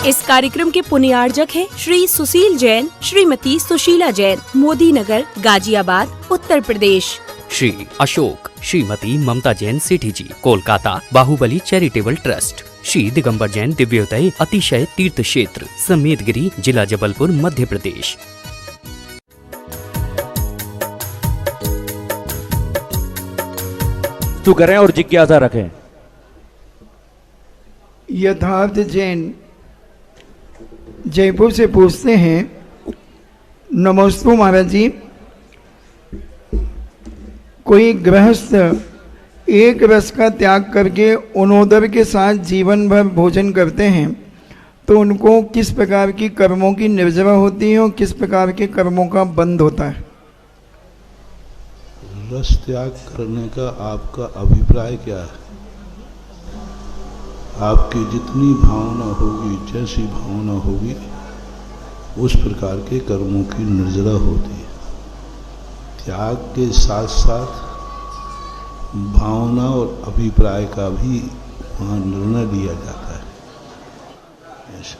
इस कार्यक्रम के पुण्यार्जक हैं श्री सुशील जैन, श्रीमती सुशीला जैन, मोदी नगर, गाजियाबाद, उत्तर प्रदेश। श्री अशोक, श्रीमती ममता जैन सेठी जी, कोलकाता, बाहुबली चैरिटेबल ट्रस्ट। श्री दिगंबर जैन, दिव्योदय अतिशय तीर्थ क्षेत्र, समेतगिरी, जिला जबलपुर, मध्य प्रदेश। तो करें और जिज्ञासा रखें। यथार्थ जैन जयपुर से पूछते हैं, नमस्ते महाराज जी, कोई गृहस्थ एक रस का त्याग करके उनोदर के साथ जीवन भर भोजन करते हैं तो उनको किस प्रकार की कर्मों की निर्जरा होती है और किस प्रकार के कर्मों का बंध होता है? रस त्याग करने का आपका अभिप्राय क्या है? आपकी जितनी भावना होगी, जैसी भावना होगी, उस प्रकार के कर्मों की निर्जरा होती है। त्याग के साथ साथ भावना और अभिप्राय का भी वहाँ निर्णय लिया जाता है। ऐसा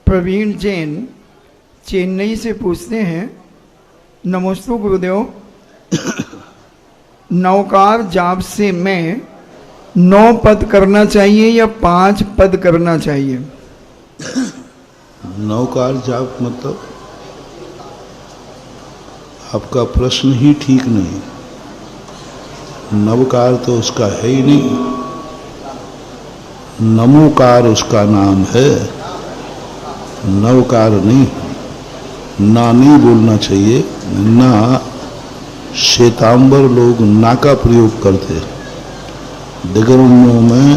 प्रवीण जैन चेन्नई से पूछते हैं, नमस्ते गुरुदेव, नौकार जाप से मैं 9 पद करना चाहिए या 5 पद करना चाहिए? नौकार जाप मतलब आपका प्रश्न ही ठीक नहीं। नवकार तो उसका है ही नहीं, नमोकार उसका नाम है, नवकार नहीं। ना नहीं बोलना चाहिए। ना श्वेतांबर लोग ना का प्रयोग करते, दिगंबरों में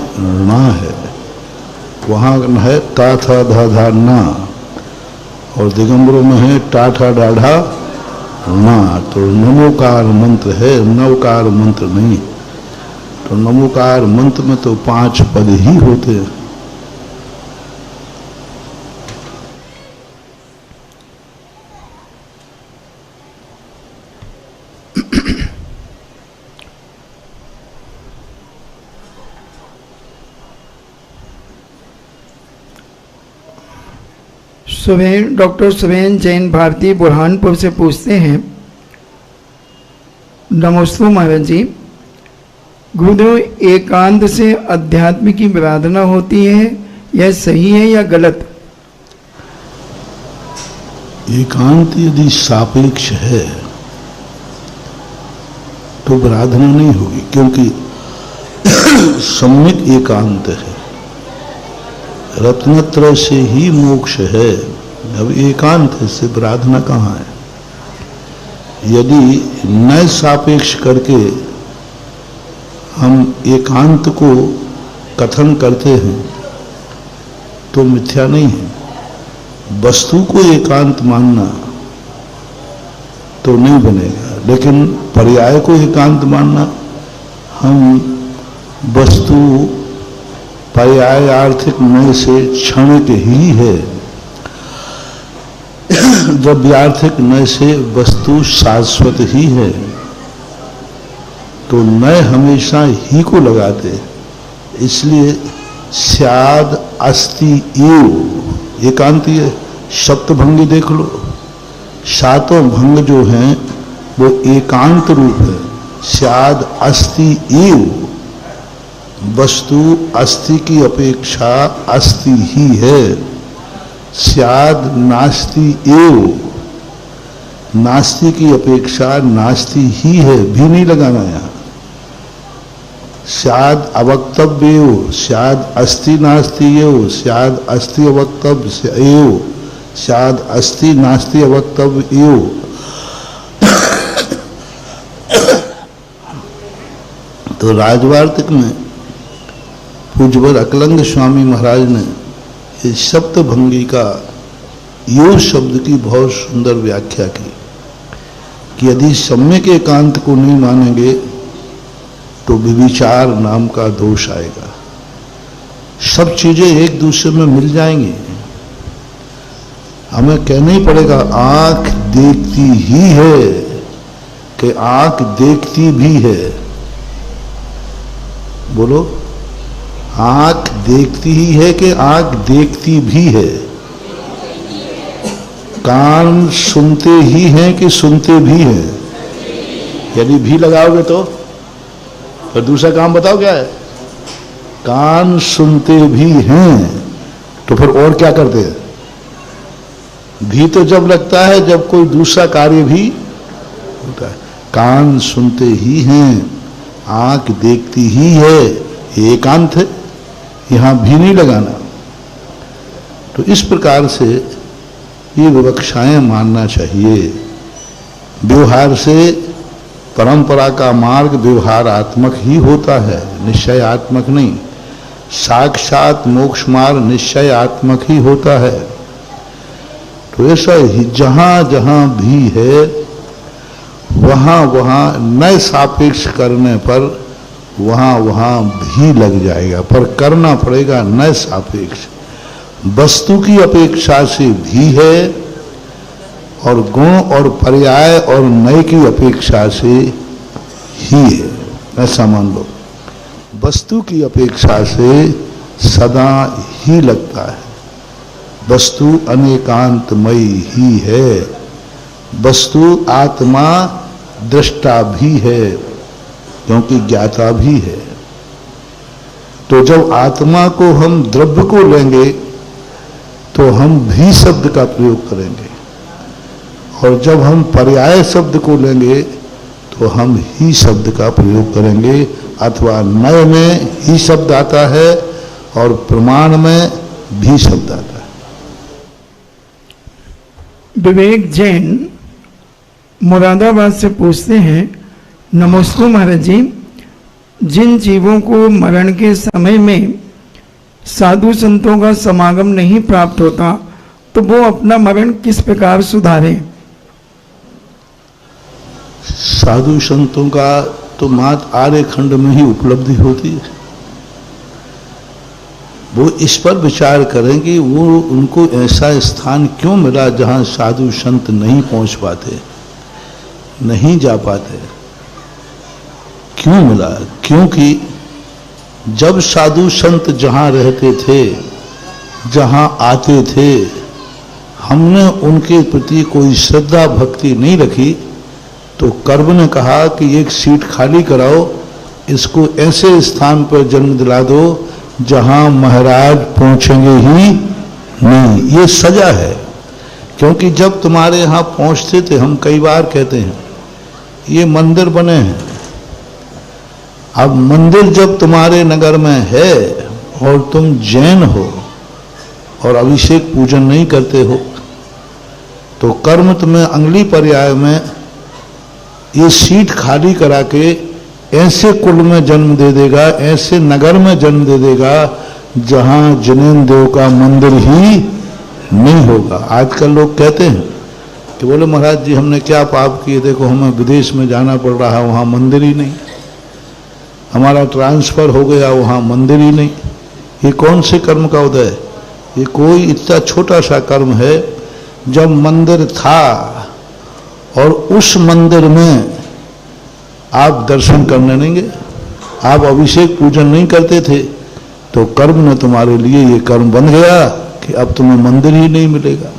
ना है, वहाँ है ता था धा धा ना, और दिगंबरों में है टा ठा डाढ़ा ना। तो नमोकार मंत्र है, नवकार मंत्र नहीं। तो नमोकार मंत्र में तो 5 पद ही होते हैं। डॉक्टर सुवेन जैन भारती बुरहानपुर से पूछते हैं, नमस्ते महाराज जी, गुरुदेव एकांत से अध्यात्म की आराधना होती है, यह सही है या गलत? एकांत यदि सापेक्ष है तो आराधना नहीं होगी, क्योंकि सम्यक एकांत है। रत्नत्रय से ही मोक्ष है। अब एकांत से आराधना कहाँ है? यदि नए सापेक्ष करके हम एकांत को कथन करते हैं तो मिथ्या नहीं है। वस्तु को एकांत मानना तो नहीं बनेगा, लेकिन पर्याय को एकांत मानना, हम वस्तु पर्याय आर्थिक नय से क्षणिक ही है, द्रव्यार्थिक नय से वस्तु शाश्वत ही है। तो नय हमेशा ही को लगाते, इसलिए स्याद अस्ति एव एकांत। ये सप्तभंगी देख लो, 7वां भंग जो है वो एकांत रूप है। स्याद अस्ति एव, वस्तु अस्ति की अपेक्षा अस्ति ही है। स्याद नास्ति एव, नास्ति की अपेक्षा नास्ति ही है, भी नहीं लगाना यहाँ। स्याद अवक्तव्य एव, स्याद अस्ति नास्ति एव, स्याद अस्ति अवक्तव्य एव, स्याद अस्ति नास्ति अवक्तव्य एव। तो राजवार्तिक में पूज्यवर अकलंग स्वामी महाराज ने इस सप्तभंगी का योग शब्द की बहुत सुंदर व्याख्या की कि यदि सम्यक एकांत को नहीं मानेंगे तो विविचार नाम का दोष आएगा। सब चीजें एक दूसरे में मिल जाएंगी। हमें कहना ही पड़ेगा, आंख देखती ही है कि आंख देखती भी है। बोलो, आंख देखती ही है कि आंख देखती भी है? कान सुनते ही हैं कि सुनते भी हैं? यदि भी लगाओगे तो फिर दूसरा काम बताओ क्या है? कान सुनते भी हैं तो फिर और क्या करते हैं? भी तो जब लगता है जब कोई दूसरा कार्य भी होता है। कान सुनते ही हैं, आंख देखती ही है, एकांत है, यहां भी नहीं लगाना। तो इस प्रकार से ये विवक्षाएं मानना चाहिए। व्यवहार से परंपरा का मार्ग व्यवहारात्मक ही होता है, निश्चयात्मक नहीं। साक्षात मोक्ष मार्ग निश्चयात्मक ही होता है। तो ऐसा ही जहां जहां भी है वहां वहां न सापेक्ष करने पर वहां वहां भी लग जाएगा, पर करना पड़ेगा न सापेक्ष। वस्तु की अपेक्षा से भी है और गुण और पर्याय और नय की अपेक्षा से ही है, ऐसा मान लो। वस्तु की अपेक्षा से सदा ही लगता है। वस्तु अनेकांतमयी ही है। वस्तु आत्मा दृष्टा भी है क्योंकि ज्ञाता भी है। तो जब आत्मा को हम द्रव्य को लेंगे तो हम भी शब्द का प्रयोग करेंगे, और जब हम पर्याय शब्द को लेंगे तो हम ही शब्द का प्रयोग करेंगे। अथवा नय में ही शब्द आता है और प्रमाण में भी शब्द आता है। विवेक जैन मुरादाबाद से पूछते हैं, नमस्ते महाराज जी, जिन जीवों को मरण के समय में साधु संतों का समागम नहीं प्राप्त होता तो वो अपना मरण किस प्रकार सुधारें? साधु संतों का तो मात्र आर्य खंड में ही उपलब्धि होती है। वो इस पर विचार करें कि वो उनको ऐसा स्थान क्यों मिला जहां साधु संत नहीं पहुंच पाते, नहीं जा पाते। क्यों मिला? क्योंकि जब साधु संत जहां रहते थे, जहां आते थे, हमने उनके प्रति कोई श्रद्धा भक्ति नहीं रखी तो कर्म ने कहा कि एक सीट खाली कराओ, इसको ऐसे स्थान पर जन्म दिला दो जहां महाराज पहुंचेंगे ही नहीं। ये सजा है। क्योंकि जब तुम्हारे यहां पहुंचते थे, हम कई बार कहते हैं ये मंदिर बने हैं। अब मंदिर जब तुम्हारे नगर में है और तुम जैन हो और अभिषेक पूजन नहीं करते हो तो कर्म तुम्हें अगली पर्याय में ये सीट खाली करा के ऐसे कुल में जन्म दे देगा, ऐसे नगर में जन्म दे देगा जहां जिनेन्द्र देव का मंदिर ही नहीं होगा। आजकल लोग कहते हैं कि बोले महाराज जी हमने क्या पाप किए, देखो हमें विदेश में जाना पड़ रहा है, वहां मंदिर ही नहीं, हमारा ट्रांसफर हो गया, वहां मंदिर ही नहीं। ये कौन से कर्म का उदय है? ये कोई इतना छोटा सा कर्म है। जब मंदिर था और उस मंदिर में आप दर्शन करने नहीं गए, आप अभिषेक पूजन नहीं करते थे, तो कर्म ने तुम्हारे लिए ये कर्म बन गया कि अब तुम्हें मंदिर ही नहीं मिलेगा।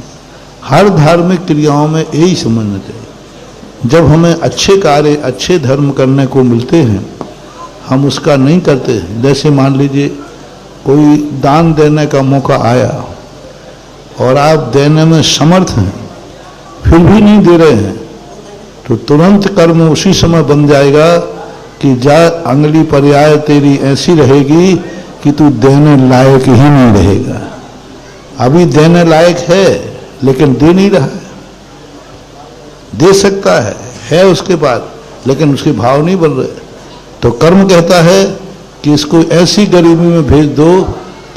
हर धार्मिक क्रियाओं में यही समझना चाहिए। जब हमें अच्छे कार्य, अच्छे धर्म करने को मिलते हैं, हम उसका नहीं करते। जैसे मान लीजिए कोई दान देने का मौका आया और आप देने में समर्थ हैं, फिर भी नहीं दे रहे हैं, तो तुरंत कर्म उसी समय बन जाएगा कि जा अगली पर्याय तेरी ऐसी रहेगी कि तू देने लायक ही नहीं रहेगा। अभी देने लायक है लेकिन दे नहीं रहा है। दे सकता है उसके बाद, लेकिन उसके भाव नहीं बन रहे। तो कर्म कहता है कि इसको ऐसी गरीबी में भेज दो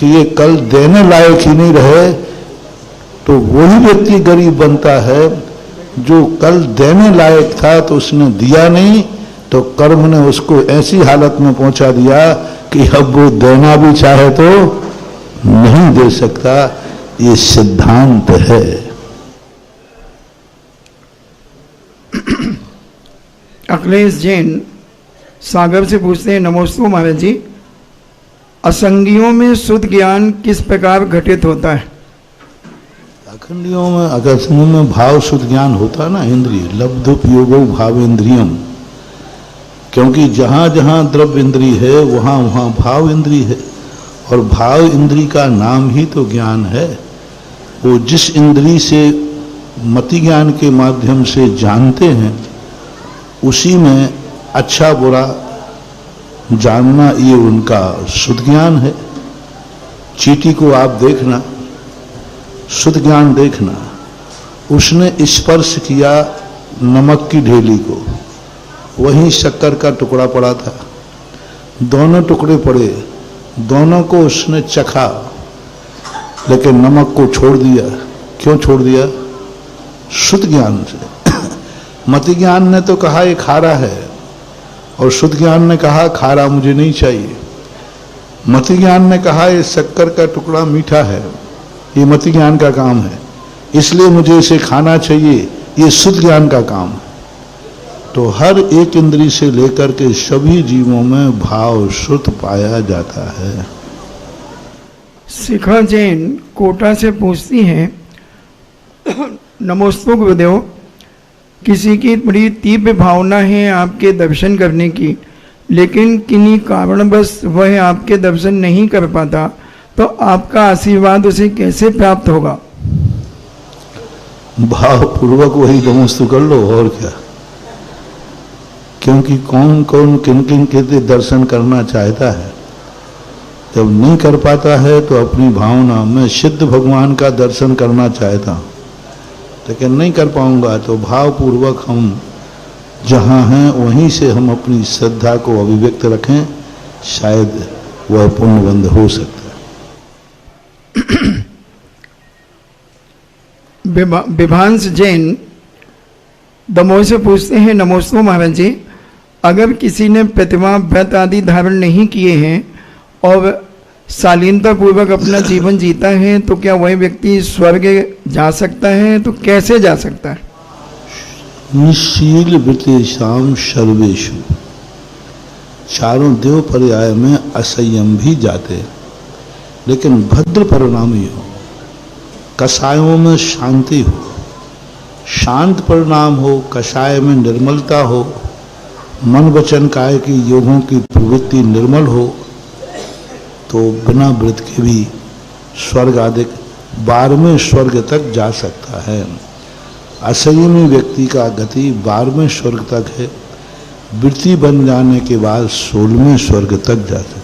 कि ये कल देने लायक ही नहीं रहे। तो वही व्यक्ति गरीब बनता है जो कल देने लायक था तो उसने दिया नहीं, तो कर्म ने उसको ऐसी हालत में पहुंचा दिया कि अब वो देना भी चाहे तो नहीं दे सकता। ये सिद्धांत है। अखिलेश जैन सागर से पूछते हैं, नमोस्तु महाराज जी, असंगियों में शुद्ध ज्ञान किस प्रकार घटित होता है? अखंडियों में अगस्त्यों में भाव शुद्ध ज्ञान होता है ना, इंद्रिय लब्धुपयोगो भाव इंद्रियम, क्योंकि जहाँ जहाँ द्रव्य इंद्रिय है वहाँ वहाँ भाव इंद्रिय है, और भाव इंद्रिय का नाम ही तो ज्ञान है। वो जिस इंद्रिय से मति ज्ञान के माध्यम से जानते हैं उसी में अच्छा बुरा जानना, ये उनका शुद्ध ज्ञान है। चींटी को आप देखना, शुद्ध ज्ञान देखना, उसने स्पर्श किया नमक की ढेली को, वहीं शक्कर का टुकड़ा पड़ा था, दोनों टुकड़े पड़े, दोनों को उसने चखा, लेकिन नमक को छोड़ दिया। क्यों छोड़ दिया? शुद्ध ज्ञान से। मति ज्ञान ने तो कहा ये खारा है, और शुद्ध ज्ञान ने कहा खारा मुझे नहीं चाहिए। मति ज्ञान ने कहा ये शक्कर का टुकड़ा मीठा है, ये मति ज्ञान का काम है, इसलिए मुझे इसे खाना चाहिए, ये शुद्ध ज्ञान का काम है। तो हर एक इंद्रिय से लेकर के सभी जीवों में भाव शुद्ध पाया जाता है। शिखा जैन कोटा से पूछती हैं, नमोस्तु गुरुदेव, किसी की बड़ी तीव्र भावना है आपके दर्शन करने की, लेकिन किन्हीं कारणवश वह आपके दर्शन नहीं कर पाता, तो आपका आशीर्वाद उसे कैसे प्राप्त होगा? भाव पूर्वक वही नमोस्तु कर लो, और क्या। क्योंकि कौन कौन किन किन के दर्शन करना चाहता है, जब नहीं कर पाता है तो अपनी भावना में सिद्ध भगवान का दर्शन करना चाहता हूँ, लेकिन नहीं कर पाऊंगा, तो भाव पूर्वक हम जहाँ हैं वहीं से हम अपनी श्रद्धा को अभिव्यक्त रखें, शायद वह पुण्यबंध हो सकता है। विभांश जैन दमोह से पूछते हैं, नमोस्तु महाराज जी, अगर किसी ने प्रतिमा व्रत आदि धारण नहीं किए हैं और शालीनता पूर्वक अपना जीवन जीता है, तो क्या वह व्यक्ति स्वर्ग जा सकता है? तो कैसे जा सकता है? निशील वृतेषाम सर्वेषु, चारों देव पर्याय में असंयम भी जाते, लेकिन भद्र परिणामी हो, कषायों में शांति हो, शांत परिणाम हो, कषाय में निर्मलता हो, मन वचन काय की योगों की प्रवृत्ति निर्मल हो, तो बिना व्रत के भी स्वर्ग आदि 12वें स्वर्ग तक जा सकता है। असंयमी व्यक्ति का गति 12वें स्वर्ग तक है, वृत्ति बन जाने के बाद 16वें स्वर्ग तक जा सकता है।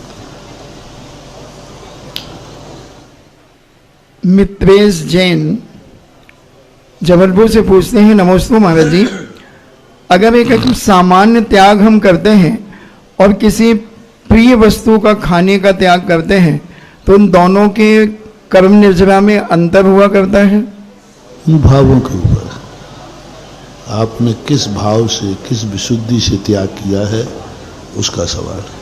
मित्रेश जैन जबलपुर से पूछते हैं, नमोस्तु महाराज जी, अगर एक सामान्य त्याग हम करते हैं और किसी प्रिय वस्तु का खाने का त्याग करते हैं, तो उन दोनों के कर्म निर्जरा में अंतर हुआ करता है? भावों के ऊपर आपने किस भाव से, किस विशुद्धि से त्याग किया है, उसका सवाल है,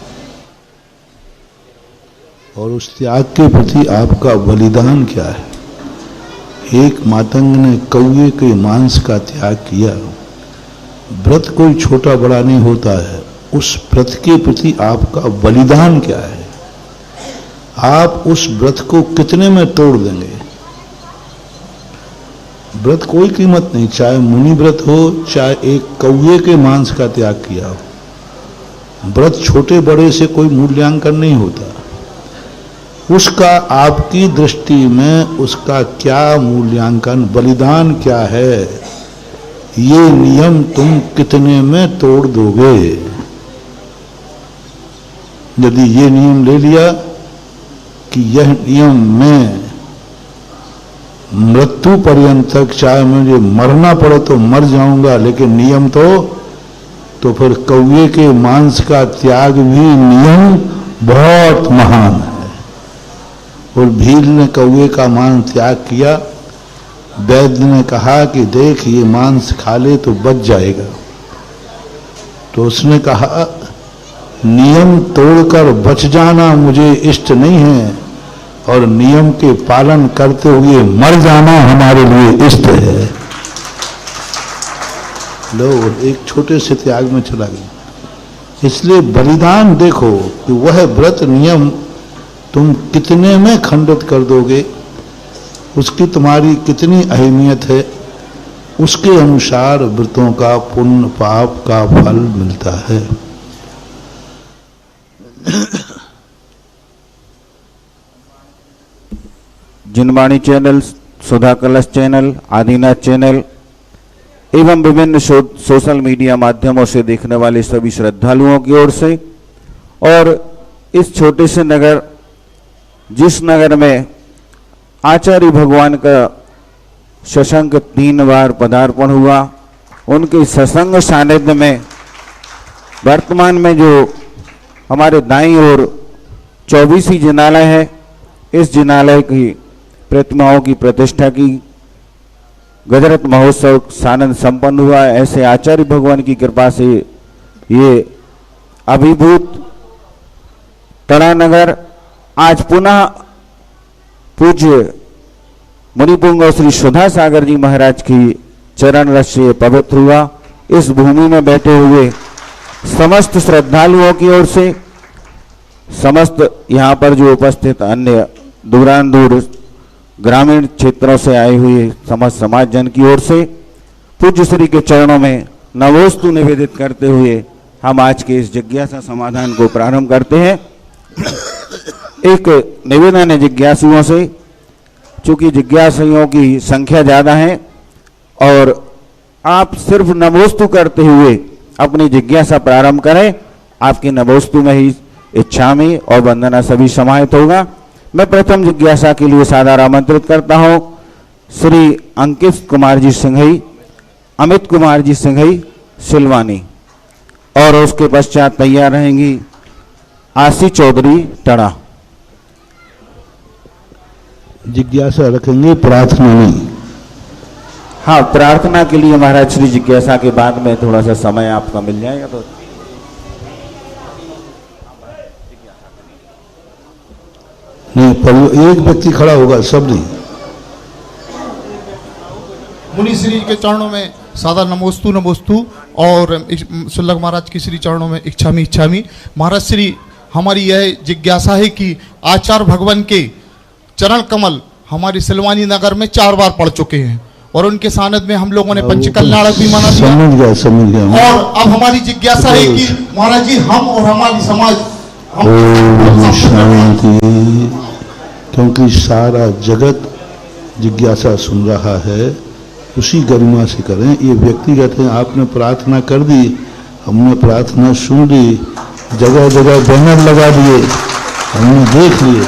और उस त्याग के प्रति आपका बलिदान क्या है। एक मातंग ने कौवे के मांस का त्याग किया। व्रत कोई छोटा बड़ा नहीं होता है, उस व्रत के प्रति आपका बलिदान क्या है, आप उस व्रत को कितने में तोड़ देंगे। व्रत कोई कीमत नहीं, चाहे मुनि व्रत हो, चाहे एक कौवे के मांस का त्याग किया हो। व्रत छोटे बड़े से कोई मूल्यांकन नहीं होता, उसका आपकी दृष्टि में उसका क्या मूल्यांकन, बलिदान क्या है, ये नियम तुम कितने में तोड़ दोगे। यदि ये नियम ले लिया कि यह नियम में मृत्यु पर्यंत तक, चाहे मुझे मरना पड़े तो मर जाऊंगा, लेकिन नियम तो फिर कौवे के मांस का त्याग भी नियम बहुत महान है। और भील ने कौवे का मांस त्याग किया, वैद्य ने कहा कि देख ये मांस खा ले तो बच जाएगा, तो उसने कहा नियम तोड़कर बच जाना मुझे इष्ट नहीं है, और नियम के पालन करते हुए मर जाना हमारे लिए इष्ट है। लो एक छोटे से त्याग में चला गया। इसलिए बलिदान देखो कि वह व्रत नियम तुम कितने में खंडित कर दोगे, उसकी तुम्हारी कितनी अहमियत है, उसके अनुसार व्रतों का पुण्य पाप का फल मिलता है। जिनवाणी चैनल, सुधा कलश चैनल, आदिनाथ चैनल एवं विभिन्न सोशल मीडिया माध्यमों से देखने वाले सभी श्रद्धालुओं की ओर से और इस छोटे से नगर, जिस नगर में आचार्य भगवान का सशंक 3 बार पदार्पण हुआ, उनके सत्संग सानिध्य में वर्तमान में जो हमारे दाईं ओर 24वीं जिनालय है, इस जिनालय की प्रतिमाओं की प्रतिष्ठा की गजरत महोत्सव सानंद संपन्न हुआ। ऐसे आचार्य भगवान की कृपा से ये अभिभूत तड़ानगर आज पुनः पूज्य मुनिपुंग श्री सुधा सागर जी महाराज की चरण रस से पवित्र हुआ। इस भूमि में बैठे हुए समस्त श्रद्धालुओं की ओर से, समस्त यहाँ पर जो उपस्थित अन्य दूरांदूर ग्रामीण क्षेत्रों से आए हुए समस्त समाज जन की ओर से पूज्य श्री के चरणों में नवोस्तु निवेदित करते हुए हम आज के इस जिज्ञासा समाधान को प्रारंभ करते हैं। एक निवेदन है जिज्ञासुओं से, चूंकि जिज्ञासुओं की संख्या ज़्यादा है और आप सिर्फ नवोस्तु करते हुए अपनी जिज्ञासा प्रारंभ करें। आपकी नवोस्तु में ही इच्छामी और वंदना सभी समाहित होगा। मैं प्रथम जिज्ञासा के लिए सादर आमंत्रित करता हूं श्री अंकित कुमार जी सिंघई, अमित कुमार जी सिंघई सिलवानी, और उसके पश्चात तैयार रहेंगी आशी चौधरी टड़ा। जिज्ञासा रखेंगे, प्रार्थना नहीं। हाँ, प्रार्थना के लिए महाराज श्री जिज्ञासा के बाद में थोड़ा सा समय आपका मिल जाएगा तो नहीं, पर एक व्यक्ति खड़ा होगा, सब नहीं। मुनि श्री के चरणों में सादा नमोस्तु नमोस्तु और सुल्लभ महाराज की श्री चरणों में इच्छामी इच्छामी। महाराज श्री, हमारी यह जिज्ञासा है कि आचार्य भगवान के चरण कमल हमारी सिलवानी नगर में 4 बार पड़ चुके हैं और उनके सानिध्य में हम लोगों ने पंचकल्याणक भी मना दिया। समझ गया। और अब हमारी जिज्ञासा है कि महाराज जी, हम और हमारी समाज शांति, क्योंकि सारा जगत जिज्ञासा सुन रहा है, उसी गरिमा से करें। ये व्यक्ति कहते हैं आपने प्रार्थना कर दी, हमने प्रार्थना सुन ली, जगह जगह बैनर लगा दिए, हमने देख लिए।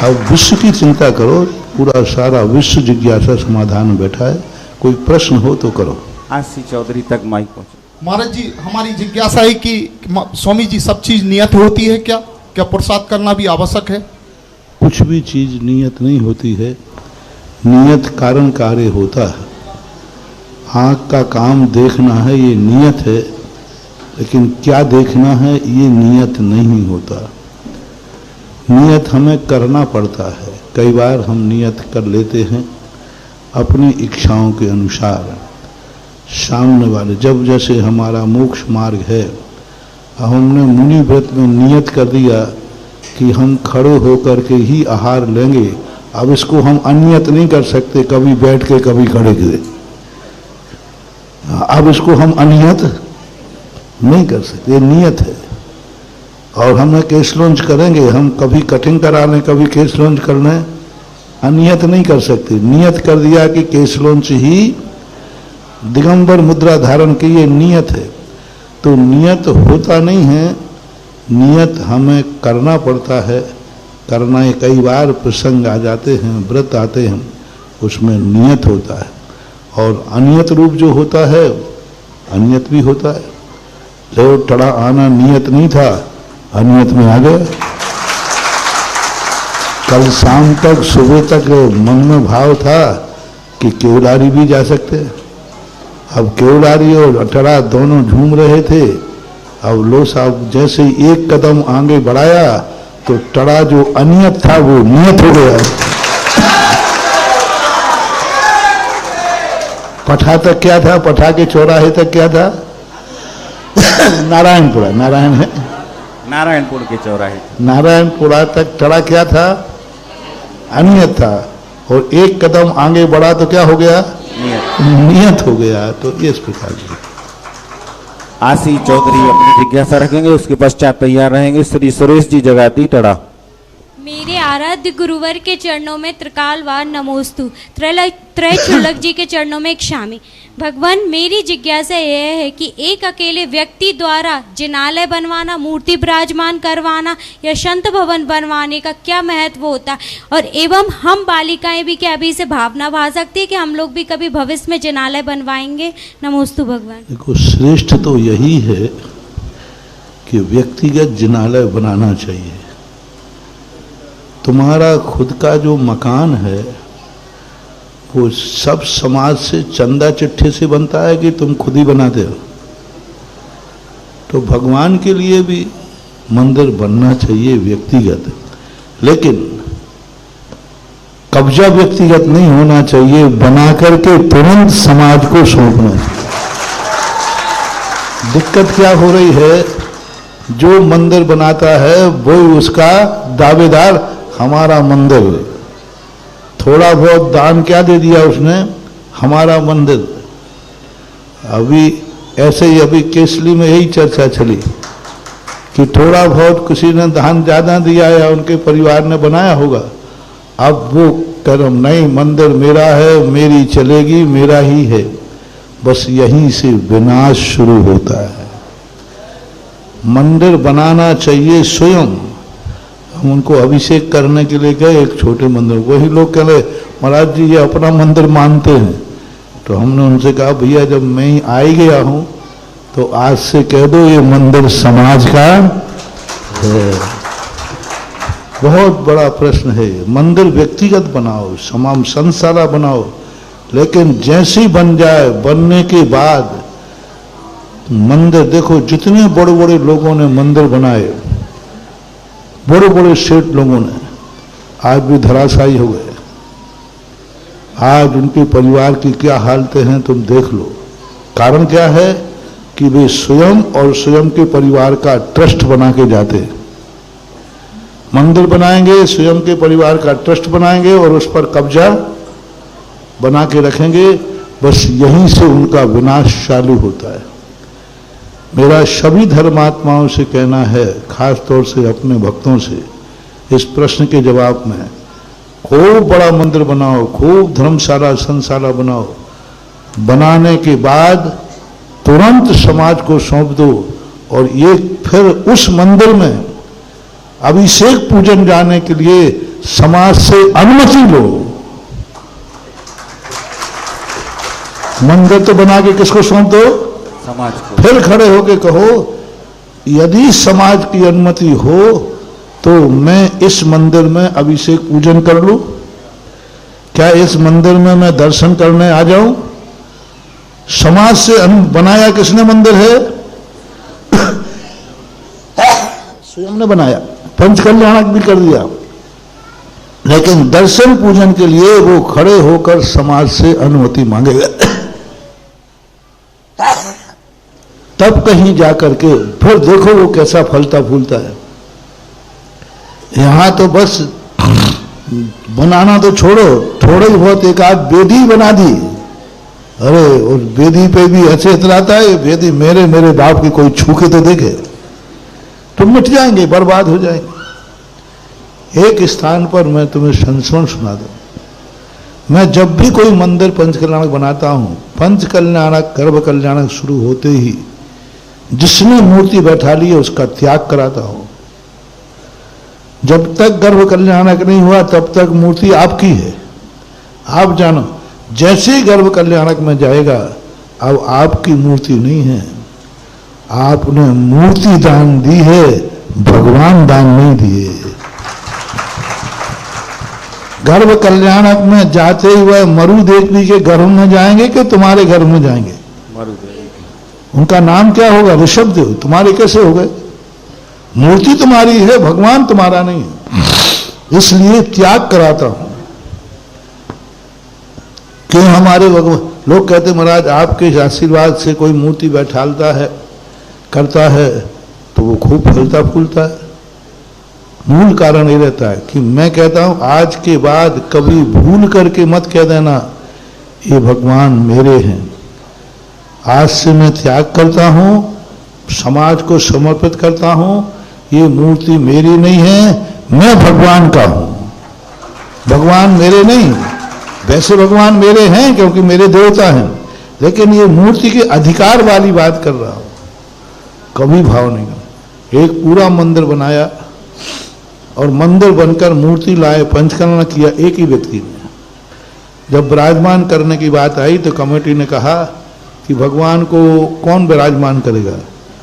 अब विश्व की चिंता करो, पूरा सारा विश्व जिज्ञासा समाधान में बैठा है। कोई प्रश्न हो तो करो। आशी चौधरी तक माइक पहुंचे। महाराज जी, हमारी जिज्ञासा है कि स्वामी जी, सब चीज नियत होती है क्या? क्या पुरुषार्थ करना भी आवश्यक है? कुछ भी चीज नियत नहीं होती है, नियत कारण कार्य होता है। आँख का काम देखना है, ये नियत है, लेकिन क्या देखना है ये नियत नहीं होता। नियत हमें करना पड़ता है। कई बार हम नियत कर लेते हैं अपनी इच्छाओं के अनुसार। सामने वाले, जब जैसे हमारा मोक्ष मार्ग है, हमने मुनि व्रत में नियत कर दिया कि हम खड़े होकर के ही आहार लेंगे। अब इसको हम अनियत नहीं कर सकते, कभी बैठ के कभी खड़े के। अब इसको हम अनियत नहीं कर सकते, नियत है। और हमें केस लॉन्च करेंगे, हम कभी कटिंग करा लें, कभी केस लॉन्च कर लें, अनियत नहीं कर सकते। नियत कर दिया कि केस लॉन्च ही दिगंबर मुद्रा धारण की, ये नियत है। तो नियत होता नहीं है, नियत हमें करना पड़ता है। करना है, कई बार प्रसंग आ जाते हैं, व्रत आते हैं, उसमें नियत होता है। और अनियत रूप जो होता है, अनियत भी होता है। जो टड़ा आना नियत नहीं था, अनियत में आ गया। कल शाम तक, सुबह तक मन में भाव था कि केवलारी भी जा सकते हैं। अब केवलारी और टड़ा दोनों झूम रहे थे। अब लो साहब जैसे एक कदम आगे बढ़ाया तो टड़ा जो अनियत था वो नियत हो गया। पठा तक क्या था? पठा के चौराहे तक क्या था? नारायणपुरा, नारायण है, नारायणपुर के चौराहे। नारायणपुरा तक चढ़ा क्या था? अनियत था। और एक कदम आगे बढ़ा तो क्या हो गया? नियत हो गया। तो इस प्रकार की आशीष चौधरी अपनी जिज्ञासा रखेंगे, उसके पश्चात तैयार रहेंगे श्री सुरेश जी जगाती टड़ा। मेरे आराध्य गुरुवर के चरणों में त्रिकालवार नमोस्तु, त्रैचुलक जी के चरणों में क्षामी। भगवान, मेरी जिज्ञासा यह है कि एक अकेले व्यक्ति द्वारा जिनालय बनवाना, मूर्ति विराजमान करवाना या संत भवन बनवाने का क्या महत्व होता है, और एवं हम बालिकाएं भी क्या अभी से भावना भा सकती है कि हम लोग भी कभी भविष्य में जिनालय बनवाएंगे? नमोस्तु भगवान। देखो, श्रेष्ठ तो यही है कि व्यक्तिगत जिनालय बनाना चाहिए। तुम्हारा खुद का जो मकान है वो सब समाज से चंदा चिट्ठे से बनता है कि तुम खुद ही बनाते हो? तो भगवान के लिए भी मंदिर बनना चाहिए व्यक्तिगत, लेकिन कब्जा व्यक्तिगत नहीं होना चाहिए, बना करके तुरंत समाज को सौंपना चाहिए। दिक्कत क्या हो रही है? जो मंदिर बनाता है वही उसका दावेदार, हमारा मंदिर। थोड़ा बहुत दान क्या दे दिया उसने? हमारा मंदिर। अभी ऐसे ही अभी केसली में यही चर्चा चली कि थोड़ा बहुत किसी ने दान ज्यादा दिया या उनके परिवार ने बनाया होगा, अब वो कर्म नहीं, मंदिर मेरा है, मेरी चलेगी, मेरा ही है। बस यहीं से विनाश शुरू होता है। मंदिर बनाना चाहिए स्वयं। हम उनको अभिषेक करने के लिए गए एक छोटे मंदिर, वही लोग कह रहे महाराज जी ये अपना मंदिर मानते हैं। तो हमने उनसे कहा भैया जब मैं ही आ ही गया हूं तो आज से कह दो ये मंदिर समाज का है। बहुत बड़ा प्रश्न है। मंदिर व्यक्तिगत बनाओ, समाज संस्थाला बनाओ, लेकिन जैसी बन जाए, बनने के बाद मंदिर देखो, जितने बड़े बड़े लोगों ने मंदिर बनाए, बड़े बड़े सेठ लोगों ने, आज भी धराशायी हो गए। आज उनके परिवार की क्या हालतें हैं तुम देख लो। कारण क्या है कि वे स्वयं और स्वयं के परिवार का ट्रस्ट बना के जाते हैं। मंदिर बनाएंगे, स्वयं के परिवार का ट्रस्ट बनाएंगे और उस पर कब्जा बना के रखेंगे। बस यहीं से उनका विनाश चालू होता है। मेरा सभी धर्मात्माओं से कहना है, खास तौर से अपने भक्तों से, इस प्रश्न के जवाब में, खूब बड़ा मंदिर बनाओ, खूब धर्मशाला संशाला बनाओ, बनाने के बाद तुरंत समाज को सौंप दो और ये फिर उस मंदिर में अभिषेक पूजन जाने के लिए समाज से अनुमति लो। मंदिर तो बना के किसको सौंप दो? समाज को। फिर खड़े होके कहो यदि समाज की अनुमति हो तो मैं इस मंदिर में अभिषेक पूजन कर लूं? क्या इस मंदिर में मैं दर्शन करने आ जाऊं? समाज से बनाया किसने मंदिर है? स्वयं ने बनाया, पंच कल्याणक भी कर दिया, लेकिन दर्शन पूजन के लिए वो खड़े होकर समाज से अनुमति मांगेगा। तब कहीं जाकर के फिर देखो वो कैसा फलता फूलता है। यहां तो बस बनाना तो छोड़ो, थोड़े ही बहुत एक आध बेदी बना दी, अरे उस बेदी पे भी ऐसे इतराता है, बेदी मेरे बाप की कोई छू के तो देखे, तो मिट जाएंगे, बर्बाद हो जाएंगे। एक स्थान पर मैं तुम्हें संस्मरण सुना दूं। मैं जब भी कोई मंदिर पंच कल्याणक बनाता हूं, पंच कल्याणक गर्भ कल्याणक शुरू होते ही जिसने मूर्ति बैठा ली है उसका त्याग कराता हूं। जब तक गर्भ कल्याणक नहीं हुआ तब तक मूर्ति आपकी है, आप जानो। जैसे ही गर्भ कल्याणक में जाएगा अब आपकी मूर्ति नहीं है, आपने मूर्ति दान दी है, भगवान दान नहीं दिए। गर्भ कल्याणक में जाते ही वह मरु देवी के गर्भ में जाएंगे कि तुम्हारे गर्भ में जाएंगे? मरु देवी। उनका नाम क्या होगा? ऋषभ देव। तुम्हारे कैसे हो गए? मूर्ति तुम्हारी है, भगवान तुम्हारा नहीं है। इसलिए त्याग कराता हूं कि हमारे भगवान लोग कहते महाराज आपके आशीर्वाद से कोई मूर्ति बैठालता है करता है तो वो खूब फलता फूलता है। मूल कारण ये रहता है कि मैं कहता हूं आज के बाद कभी भूल करके मत कह देना ये भगवान मेरे हैं। आज से मैं त्याग करता हूं, समाज को समर्पित करता हूं, ये मूर्ति मेरी नहीं है, मैं भगवान का हूं। भगवान मेरे नहीं, वैसे भगवान मेरे हैं क्योंकि मेरे देवता हैं, लेकिन ये मूर्ति के अधिकार वाली बात कर रहा हूं। कभी भाव नहीं कर। एक पूरा मंदिर बनाया और मंदिर बनकर मूर्ति लाए, पंचकर्मा किया एक ही व्यक्ति ने। जब विराजमान करने की बात आई तो कमेटी ने कहा कि भगवान को कौन विराजमान करेगा,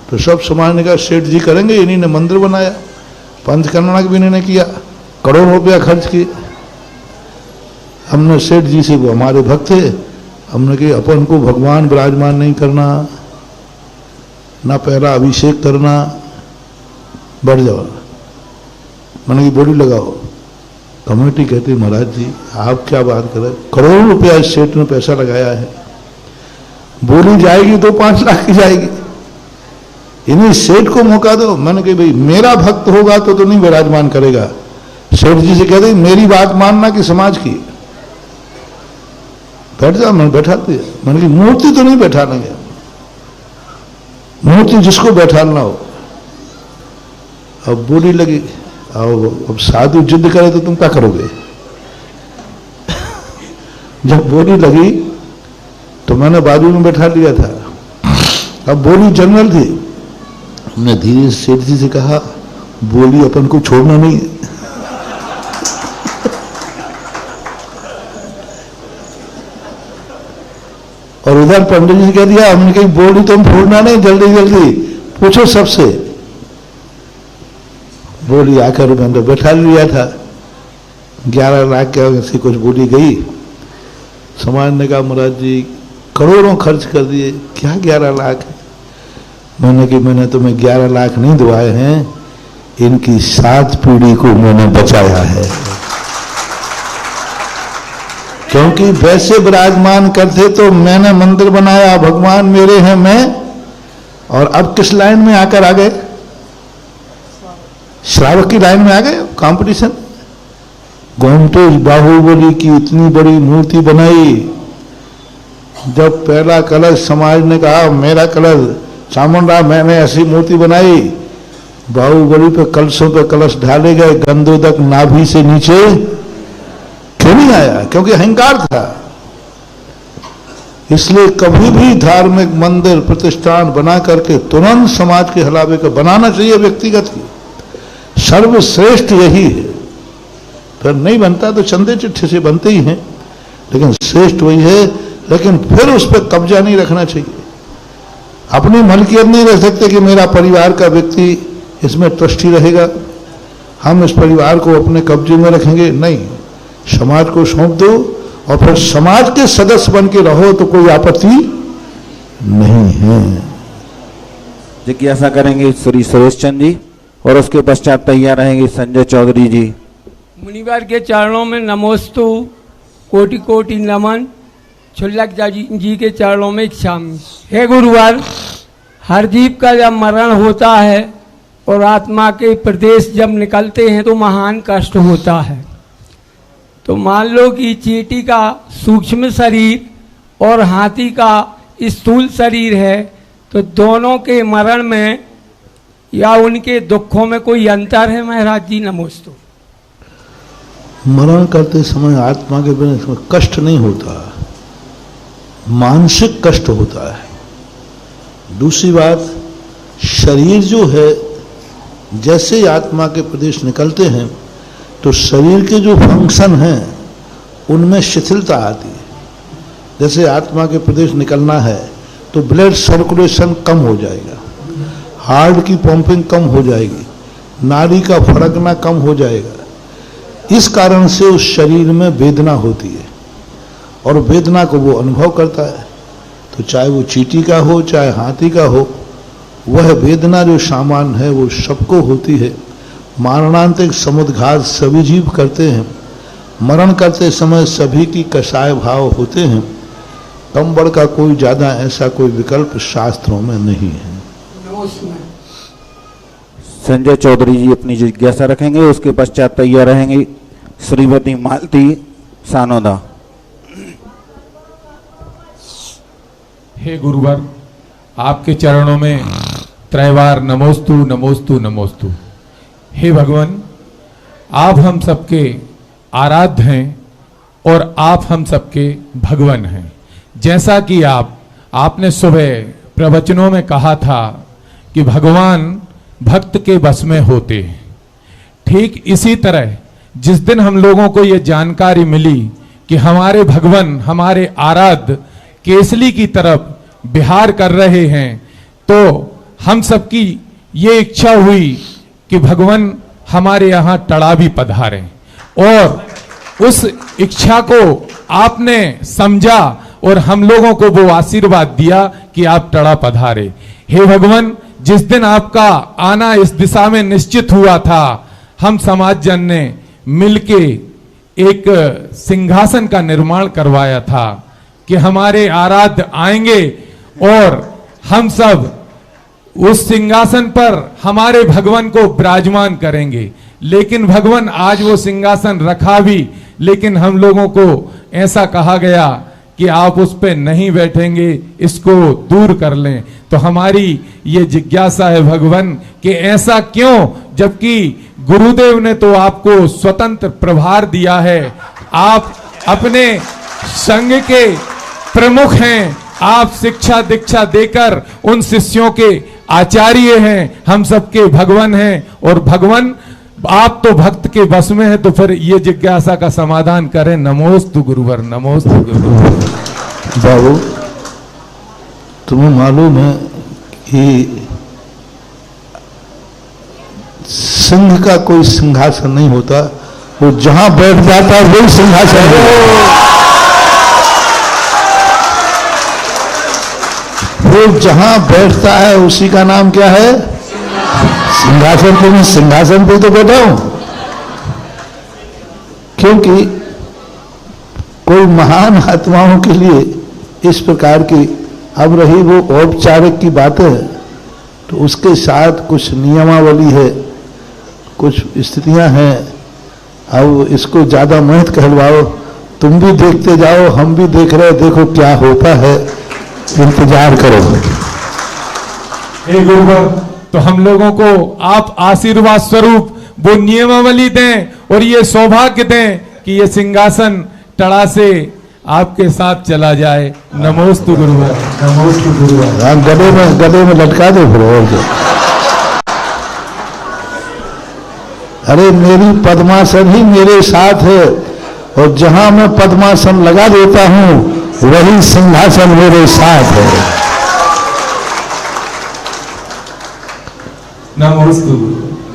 तो सब समाज ने कहा सेठ जी करेंगे, इन्हीं ने मंदिर बनाया, पंचकर्मा भी इन्होंने किया, करोड़ों रुपया खर्च किए। हमने सेठ जी से, वो हमारे भक्त थे, हमने कहा अपन को भगवान विराजमान नहीं करना, ना पहला अभिषेक करना, बढ़ जाओ, मैंने की बोली लगाओ। कमेटी कहती महाराज जी आप क्या बात कर रहे, करोड़ों रुपया इस सेठ ने पैसा लगाया है, बोली जाएगी तो 5 लाख की जाएगी, इन्हीं सेठ को मौका दो। मैंने कहा भाई मेरा भक्त होगा तो नहीं विराजमान करेगा। सेठ जी से कहते मेरी बात मानना कि समाज की, बैठ जाओ। मैंने बैठाती है, मैंने कहा मूर्ति तो नहीं बैठानेंगे, मूर्ति जिसको बैठाना हो। अब बोली लगी, अब साधु जिद करे तो तुम क्या करोगे। जब बोली लगी तो मैंने बाजू में बैठा लिया था। अब बोली जनरल थी, हमने धीरे से सेठ जी से कहा बोली अपन को छोड़ना नहीं है। और उधर पंडित जी कह दिया, हमने कही बोली तुम छोड़ना नहीं, जल्दी जल्दी पूछो सबसे। बोली आकर मैंने बैठा लिया था, 11 लाख के ऐसी कुछ बोली गई। समाज ने कहा महाराज जी करोड़ों खर्च कर दिए, क्या 11 लाख है। मैंने कि मैंने तुम्हें 11 लाख नहीं दिवाए हैं, इनकी 7 पीढ़ी को मैंने बचाया है। क्योंकि वैसे विराजमान करते तो मैंने मंदिर बनाया, भगवान मेरे हैं मैं, और अब किस लाइन में आकर आ गए, श्रावक की लाइन में आ गए। कंपटीशन, गोमतेज बाहुबली की इतनी बड़ी मूर्ति बनाई, जब पहला कलश समाज ने कहा मेरा कलश, चामुंडा मैंने ऐसी मूर्ति बनाई, बाहुबली पे कलशों पे कलश ढाले गए, गंधोदक नाभि से नीचे क्यों नहीं आया, क्योंकि अहंकार था। इसलिए कभी भी धार्मिक मंदिर प्रतिष्ठान बना करके तुरंत समाज के हलावे को बनाना चाहिए, व्यक्तिगत ही सर्वश्रेष्ठ यही है। फिर नहीं बनता तो चंदे चिट्ठे से बनते ही हैं, लेकिन श्रेष्ठ वही है। लेकिन फिर उस पर कब्जा नहीं रखना चाहिए, अपनी मलकियत नहीं रह सकते कि मेरा परिवार का व्यक्ति इसमें ट्रस्टी रहेगा, हम इस परिवार को अपने कब्जे में रखेंगे, नहीं, समाज को सौंप दो और फिर समाज के सदस्य बन के रहो तो कोई आपत्ति नहीं है। जिज्ञासा करेंगे श्री सुरेश चंद जी और उसके पश्चात तैयार रहेंगे संजय चौधरी जी। मुनिवर के चरणों में नमोस्तु, कोटि कोटि नमन। छुल्लक जी के चरणों में इच्छामि। हे गुरुवर, हर जीव का जब मरण होता है और आत्मा के प्रदेश जब निकलते हैं तो महान कष्ट होता है। तो मान लो कि चींटी का सूक्ष्म शरीर और हाथी का स्थूल शरीर है, तो दोनों के मरण में या उनके दुखों में कोई अंतर है महाराज जी? नमोस्तु। मरण करते समय आत्मा के बिना इसमें कष्ट नहीं होता, मानसिक कष्ट होता है। दूसरी बात, शरीर जो है जैसे ही आत्मा के प्रदेश निकलते हैं तो शरीर के जो फंक्शन हैं उनमें शिथिलता आती है। जैसे आत्मा के प्रदेश निकलना है तो ब्लड सर्कुलेशन कम हो जाएगा, हार्ट की पंपिंग कम हो जाएगी, नाड़ी का फड़कना कम हो जाएगा। इस कारण से उस शरीर में वेदना होती है और वेदना को वो अनुभव करता है। तो चाहे वो चींटी का हो चाहे हाथी का हो, वह वेदना जो सामान्य है वो सबको होती है। मारणांतिक समुद्घात सभी जीव करते हैं, मरण करते समय सभी की कषाय भाव होते हैं। कंबल का कोई ज्यादा ऐसा कोई विकल्प शास्त्रों में नहीं है। संजय चौधरी जी अपनी जिज्ञासा रखेंगे, उसके पश्चात तैयार रहेंगी श्रीमती मालती सानोदा। हे गुरुवर, आपके चरणों में त्रैवार नमोस्तु नमोस्तु नमोस्तु। हे भगवान, आप हम सबके आराध्य हैं और आप हम सबके भगवान हैं। जैसा कि आपने सुबह प्रवचनों में कहा था कि भगवान भक्त के बस में होते हैं, ठीक इसी तरह जिस दिन हम लोगों को ये जानकारी मिली कि हमारे भगवान हमारे आराध्य केसली की तरफ बिहार कर रहे हैं, तो हम सबकी ये इच्छा हुई कि भगवान हमारे यहाँ टड़ा भी पधारें, और उस इच्छा को आपने समझा और हम लोगों को वो आशीर्वाद दिया कि आप टड़ा पधारे। हे भगवान, जिस दिन आपका आना इस दिशा में निश्चित हुआ था, हम समाज जन ने मिलके एक सिंहासन का निर्माण करवाया था कि हमारे आराध्य आएंगे और हम सब उस सिंहासन पर हमारे भगवान को विराजमान करेंगे। लेकिन भगवान आज वो सिंहासन रखा भी, लेकिन हम लोगों को ऐसा कहा गया कि आप उस पे नहीं बैठेंगे, इसको दूर कर लें। तो हमारी ये जिज्ञासा है भगवान कि ऐसा क्यों, जबकि गुरुदेव ने तो आपको स्वतंत्र प्रभार दिया है, आप अपने संघ के प्रमुख हैं, आप शिक्षा दीक्षा देकर उन शिष्यों के आचार्य हैं, हम सबके भगवान हैं, और भगवान आप तो भक्त के बस में है। तो फिर ये जिज्ञासा का समाधान करें। नमोस्तु गुरुवर, नमोस्तु गुरुवर। बाबू, तुम्हें मालूम है कि सिंह का कोई सिंहासन नहीं होता, वो जहां बैठ जाता है वही सिंहासन है। वो जहां बैठता है उसी का नाम क्या है? सिंहासन। पे मैं सिंहासन पे तो बैठा हूं, क्योंकि कोई महान आत्माओं के लिए इस प्रकार की, अब रही वो औपचारिक की बातें, तो उसके साथ कुछ नियमावली है, कुछ स्थितियां हैं। अब इसको ज्यादा मत कहलवाओ, तुम भी देखते जाओ, हम भी देख रहे, देखो क्या होता है, इंतजार करो। हे गुरुवर, तो हम लोगों को आप आशीर्वाद स्वरूप वो नियमावली दें और ये सौभाग्य दें कि ये सिंहासन टड़ा से आपके साथ चला जाए। नमोस्तु गुरुवर, नमोस्तु गुरुवर। गले में लटका दो फिर, और क्या। अरे मेरी पद्मासन ही मेरे साथ है, और जहां मैं पद्मासन लगा देता हूं वही सिंहासन मेरे साथ है। नमोस्तु।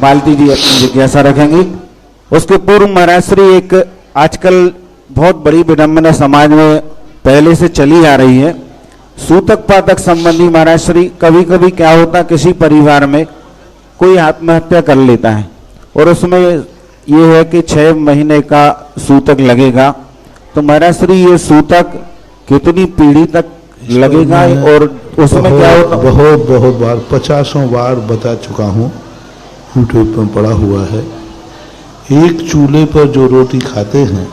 मालती जी अपनी जिज्ञासा रखेंगी। उसके पूर्व महाराज श्री, एक आजकल बहुत बड़ी विडंबना समाज में पहले से चली आ रही है, सूतक पातक संबंधी महाराज श्री, कभी कभी क्या होता, किसी परिवार में कोई आत्महत्या कर लेता है और उसमें ये है कि 6 महीने का सूतक लगेगा। तो महाराज श्री, ये सूतक कितनी पीढ़ी तक लगेगा और उसमें क्या होता? बहुत बार, 50 बार बता चुका हूँ, यूट्यूब पर पड़ा हुआ है। एक चूल्हे पर जो रोटी खाते हैं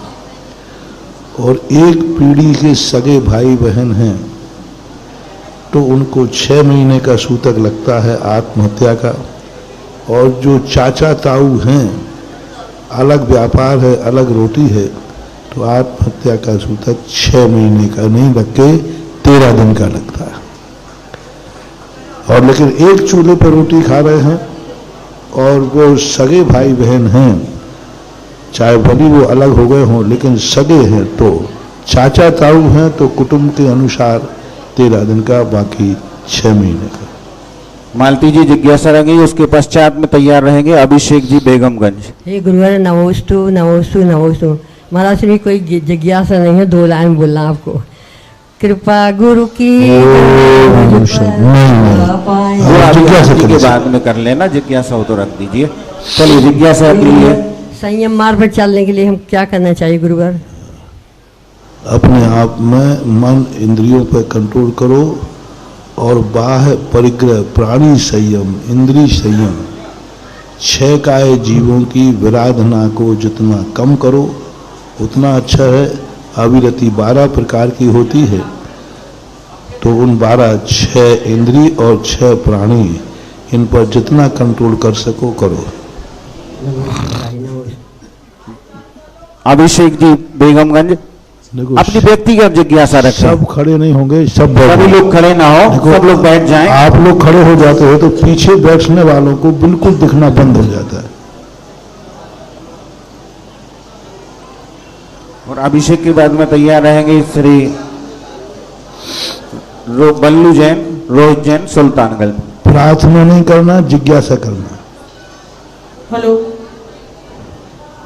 और एक पीढ़ी के सगे भाई बहन हैं, तो उनको 6 महीने का सूतक लगता है आत्महत्या का। और जो चाचा ताऊ हैं, अलग व्यापार है, अलग रोटी है, तो आत्महत्या का सूतक 6 महीने का नहीं लग के 13 दिन का लगता है। और लेकिन एक चूल्हे पर रोटी खा रहे हैं और वो सगे भाई बहन हैं, चाहे भली वो अलग हो गए हों, लेकिन सगे हैं, तो चाचा ताऊ हैं, तो कुटुंब के अनुसार 13 दिन का, बाकी 6 महीने का। मालती जी जिज्ञासा रहेंगी, उसके पश्चात में तैयार रहेंगे अभिषेक जी बेगमगंज। हे गुरुवर, नमोस्तु नमोस्तु नमोस्तु। महाराज श्री, कोई जिज्ञासा नहीं है, 2 लाइन बोलना आपको। कृपा गुरु की जिज्ञासा के बाद में कर लेना, जिज्ञासा हो तो रख दीजिए। चलिए जिज्ञासा के लिए संयम मार्ग पर चलने के लिए हम क्या करना चाहिए गुरुवर? अपने आप में मन इंद्रियों पर कंट्रोल करो और बाह्य परिग्रह, प्राणी संयम, इंद्रिय संयम, 6 काय जीवों की विराधना को जितना कम करो उतना अच्छा है। अविरति 12 प्रकार की होती है, तो उन 12, 6 इंद्रिय और 6 प्राणी, इन पर जितना कंट्रोल कर सको करो। अभिषेक जी बेगमगंज, देखो अपनी व्यक्तिगत जिज्ञासा रखें। सब खड़े नहीं होंगे, सब सभी लोग खड़े ना हो, सब लोग बैठ जाएं। आप लोग खड़े हो जाते हो तो पीछे बैठने वालों को बिल्कुल दिखना बंद हो जाता है। और अभिषेक के बाद में तैयार रहेंगे श्री बल्लू जैन, रोहित जैन, सुल्तानगंज। प्रार्थना नहीं करना, जिज्ञासा करना। हेलो,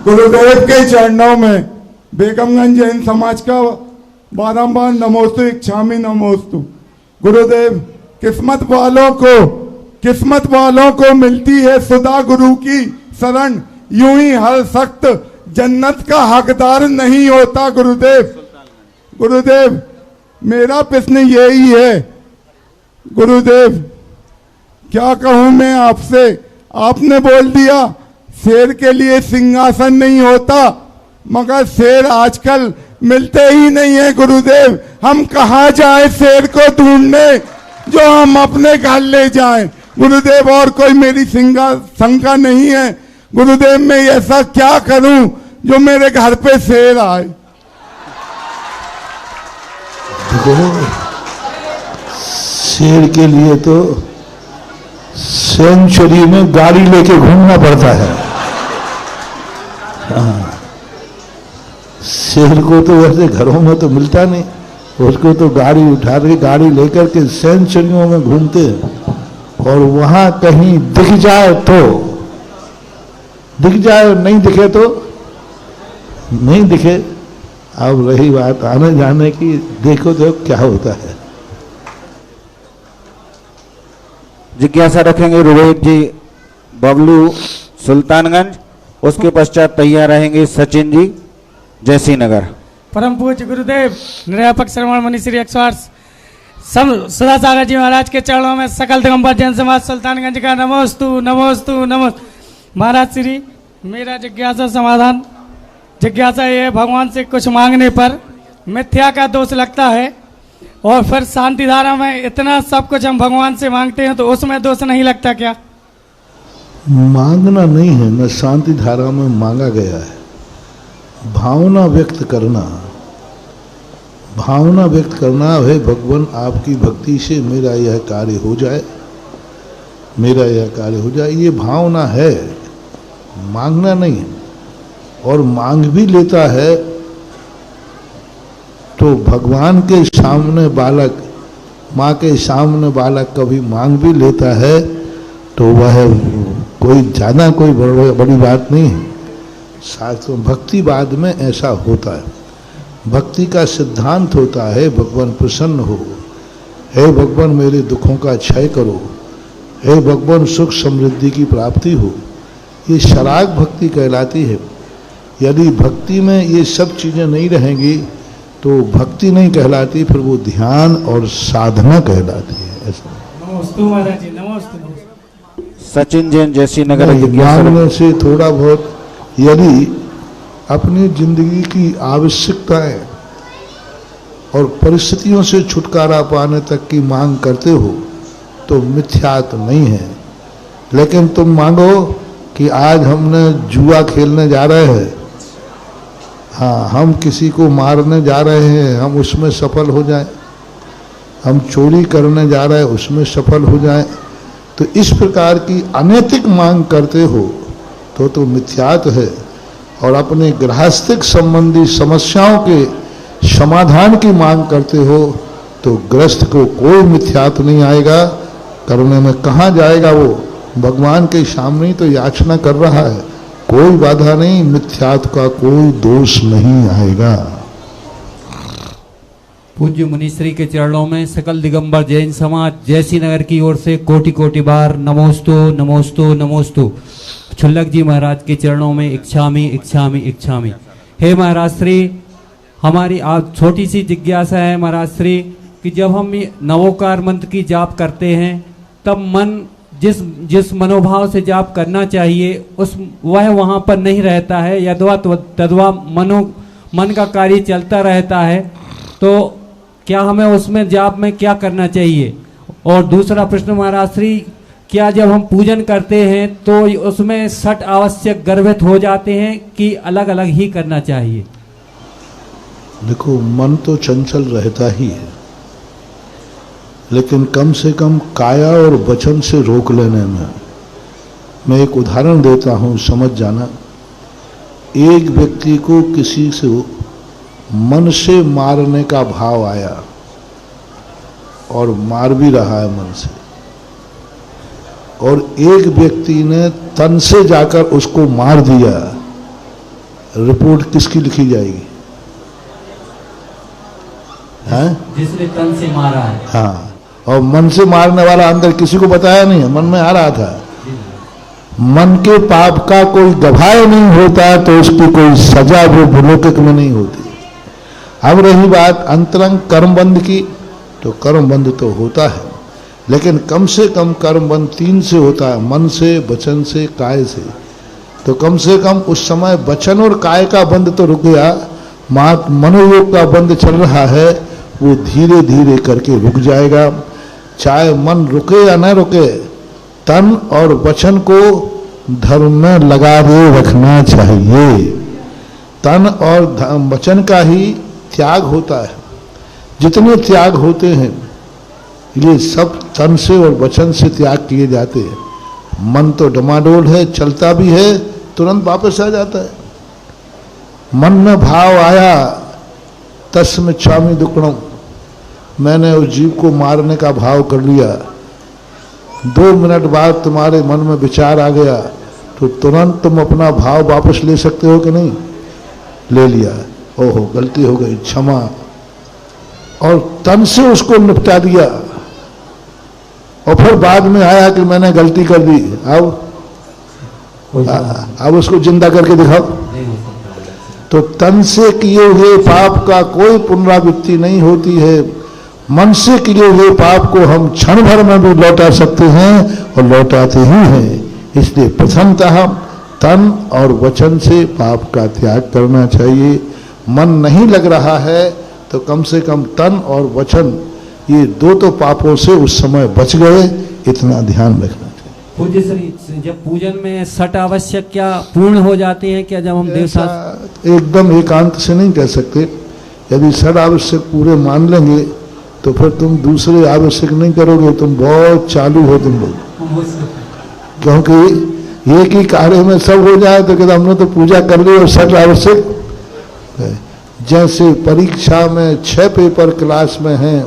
गुरुदेव के चरणों में बेगमगंज जैन समाज का बारंबार नमोस्तु, इच्छामी नमोस्तु। गुरुदेव, किस्मत वालों को मिलती है सुधा गुरु की शरण, यूं ही हर सख्त जन्नत का हकदार नहीं होता। गुरुदेव, मेरा प्रश्न यही है गुरुदेव, क्या कहूं मैं आपसे। आपने बोल दिया शेर के लिए सिंहासन नहीं होता, मगर शेर आजकल मिलते ही नहीं है। गुरुदेव, हम कहाँ जाएं शेर को ढूंढने जो हम अपने घर ले जाएं। गुरुदेव, और कोई मेरी शंका नहीं है। गुरुदेव, मैं ऐसा क्या करूं जो मेरे घर पे शेर आए। देखो, शेर के लिए तो सेंचुरी में गाड़ी लेके घूमना पड़ता है। हाँ, शेर को तो वैसे घरों में तो मिलता नहीं, उसको तो गाड़ी उठा के गाड़ी लेकर के सेंचुरियों में घूमते हैं। और वहां कहीं दिख जाए तो दिख जाए, नहीं दिखे तो नहीं दिखे। अब रही बात आने जाने की, देखो तो क्या होता है। जिज्ञासा रखेंगे रोहित जी, बबलू, सुल्तानगंज। उसके पश्चात तैयार रहेंगे सचिन जी, जयसी नगर। परम पूज्य गुरुदेव निरापक श्रवण मुनि श्री 108 सुधा सागर जी महाराज के चरणों में सकल दिगंबर जैन समाज सुल्तानगंज का नमोस्तु नमोस्तु नमोस्तु। महाराज श्री, मेरा जिज्ञासा ये है, भगवान से कुछ मांगने पर मिथ्या का दोष लगता है, और फिर शांति धारा में इतना सब कुछ हम भगवान से मांगते हैं, तो उसमें दोष नहीं लगता क्या? मांगना नहीं है, न शांति धारा में मांगा गया है। भावना व्यक्त करना है, भगवान आपकी भक्ति से मेरा यह कार्य हो जाए, मेरा यह कार्य हो जाए, ये भावना है, मांगना नहीं है। और मांग भी लेता है तो भगवान के सामने बालक, माँ के सामने बालक कभी मांग भी लेता है तो वह कोई ज़्यादा कोई बड़ी बात नहीं है। शास्त्रों भक्तिवाद में ऐसा होता है। भक्ति का सिद्धांत होता है, भगवान प्रसन्न हो, हे भगवान मेरे दुखों का क्षय करो, हे भगवान सुख समृद्धि की प्राप्ति हो। ये शराग भक्ति कहलाती है। यदि भक्ति में ये सब चीज़ें नहीं रहेंगी तो भक्ति नहीं कहलाती, फिर वो ध्यान और साधना कहलाती है। ऐसा नमोस्तु महाराज जी, नमोस्तु। सचिन जैन, जयसी नगर। मांगने से थोड़ा बहुत, यदि अपनी जिंदगी की आवश्यकताएं और परिस्थितियों से छुटकारा पाने तक की मांग करते हो तो मिथ्यात्व नहीं है। लेकिन तुम मांगो कि आज हमने जुआ खेलने जा रहे हैं, हाँ हम किसी को मारने जा रहे हैं, हम उसमें सफल हो जाएं, हम चोरी करने जा रहे हैं उसमें सफल हो जाएं, तो इस प्रकार की अनैतिक मांग करते हो तो मिथ्यात्व है। और अपने गृहस्थिक संबंधी समस्याओं के समाधान की मांग करते हो तो ग्रस्त को कोई मिथ्यात्व नहीं आएगा। करने में कहाँ जाएगा वो, भगवान के सामने तो याचना कर रहा है, कोई बाधा नहीं, मिथ्यात्व का कोई दोष नहीं आएगा। पूज्य मुनिश्री के चरणों में सकल दिगंबर जैन समाज जयसी नगर की ओर से कोटि कोटि बार नमोस्तु नमोस्तु नमोस्तु। छुल्लक जी महाराज के चरणों में इच्छामी इच्छामी इच्छामी। हे महाराज श्री, हमारी आज छोटी सी जिज्ञासा है महाराज श्री कि जब हम ये नवोकार मंत्र की जाप करते हैं तब मन जिस मनोभाव से जाप करना चाहिए वह वहाँ पर नहीं रहता है, यद्वा तद्वा मन का कार्य चलता रहता है, तो क्या हमें उसमें जाप में क्या करना चाहिए? और दूसरा प्रश्न महाराज श्री, क्या जब हम पूजन करते हैं तो उसमें छठ आवश्यक गर्भित हो जाते हैं कि अलग अलग ही करना चाहिए? देखो, मन तो चंचल रहता ही है, लेकिन कम से कम काया और वचन से रोक लेने में, मैं एक उदाहरण देता हूं, समझ जाना। एक व्यक्ति को किसी से मन से मारने का भाव आया और मार भी रहा है मन से, और एक व्यक्ति ने तन से जाकर उसको मार दिया, रिपोर्ट किसकी लिखी जाएगी? हैं? जिसने तन से मारा है। हाँ, और मन से मारने वाला अंदर किसी को बताया नहीं है, मन में आ रहा था। मन के पाप का कोई गवाह नहीं होता तो उसकी कोई सजा वो भूलोक में नहीं होती। अब रही बात अंतरंग कर्मबंध की, तो कर्मबंध तो होता है, लेकिन कम से कम कर्मबंध 3 से होता है, मन से, वचन से, काय से। तो कम से कम उस समय वचन और काय का बंध तो रुक गया, मनोयोग का बंध चल रहा है, वो धीरे धीरे करके रुक जाएगा। चाहे मन रुके या न रुके, तन और वचन को धर्म में लगा दे रखना चाहिए। तन और वचन का ही त्याग होता है। जितने त्याग होते हैं ये सब तन से और वचन से त्याग किए जाते हैं। मन तो डमाडोल है, चलता भी है, तुरंत वापस आ जाता है। मन में भाव आया, तस्मिच्छामि दुक्कड़म, मैंने उस जीव को मारने का भाव कर लिया, 2 मिनट बाद तुम्हारे मन में विचार आ गया, तो तुरंत तुम अपना भाव वापस ले सकते हो कि नहीं? ले लिया, ओहो गलती हो गई, क्षमा, और तन से उसको निपटा दिया। और फिर बाद में आया कि मैंने गलती कर दी, अब उसको जिंदा करके दिखाओ। तो तन से किए हुए पाप का कोई पुनरावृत्ति नहीं होती है। मन से किए हुए पाप को हम क्षण भर में भी लौटा सकते हैं और लौटाते ही हैं। इसलिए प्रथमतः तन और वचन से पाप का त्याग करना चाहिए। मन नहीं लग रहा है तो कम से कम तन और वचन, ये 2 तो पापों से उस समय बच गए, इतना ध्यान रखना। पूज्य श्री, जब पूजन में छठ आवश्यक क्या पूर्ण हो जाते हैं क्या जब हम देवशास्त्र? एकदम एकांत से नहीं कह सकते। यदि छठ आवश्यक पूरे मान लेंगे तो फिर तुम दूसरे आवश्यक नहीं करोगे, तुम बहुत चालू हो तुम लोग। क्योंकि एक ही कार्य में सब हो जाए तो कहते हमने तो पूजा कर ली और छठ आवश्यक। जैसे परीक्षा में 6 पेपर क्लास में हैं,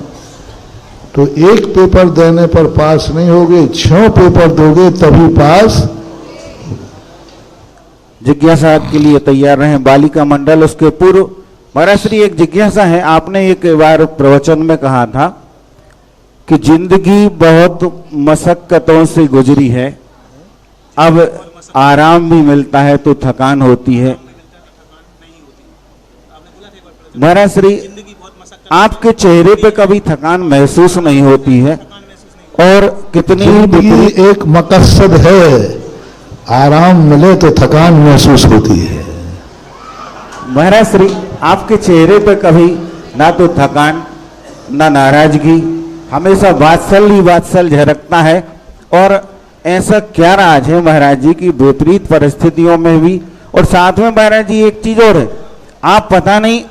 तो एक पेपर देने पर पास नहीं होगे, 6 पेपर दोगे तभी पास। जिज्ञासा के लिए तैयार रहें बालिका मंडल। उसके पूर्व महाराज श्री एक जिज्ञासा है, आपने एक बार प्रवचन में कहा था कि जिंदगी बहुत मशक्कतों से गुजरी है, अब आराम भी मिलता है तो थकान होती है। महाराज श्री, आपके चेहरे पे कभी थकान महसूस नहीं होती है, और कितनी एक मकसद है, आराम मिले तो थकान महसूस होती है। महाराज श्री, आपके चेहरे पे कभी ना तो थकान ना नाराजगी, हमेशा वात्सल्य ही वात्सल्य झलकता है। और ऐसा क्या राज है महाराज जी की विपरीत परिस्थितियों में भी? और साथ में महाराज जी एक चीज और है, आप पता नहीं